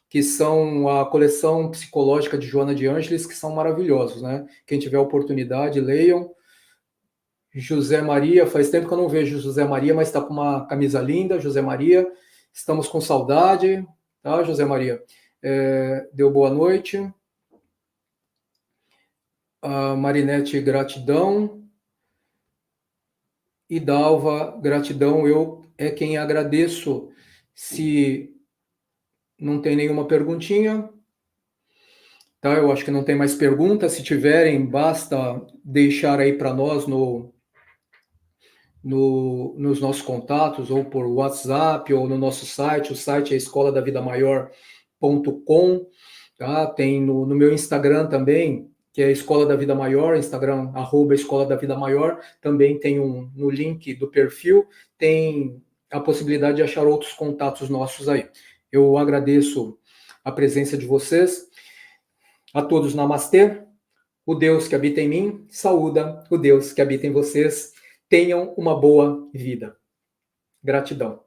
Speaker 1: que são a coleção psicológica de Joana de Ângeles, que são maravilhosos, né? Quem tiver oportunidade, leiam. José Maria, faz tempo que eu não vejo José Maria, mas está com uma camisa linda, José Maria. Estamos com saudade, tá, José Maria? Deu boa noite. A Marinete, gratidão. E Dalva, gratidão. Eu é quem agradeço. Se não tem nenhuma perguntinha, tá? Eu acho que não tem mais perguntas. Se tiverem, basta deixar aí para nós nos nossos contatos, ou por WhatsApp, ou no nosso site. O site é escoladavida.maior.com, tá? Tem no meu Instagram também, que é Escola da Vida Maior, Instagram, @Escola da Vida Maior. Também tem no link do perfil, tem a possibilidade de achar outros contatos nossos aí. Eu agradeço a presença de vocês. A todos, namastê. O Deus que habita em mim saúda o Deus que habita em vocês. Tenham uma boa vida. Gratidão.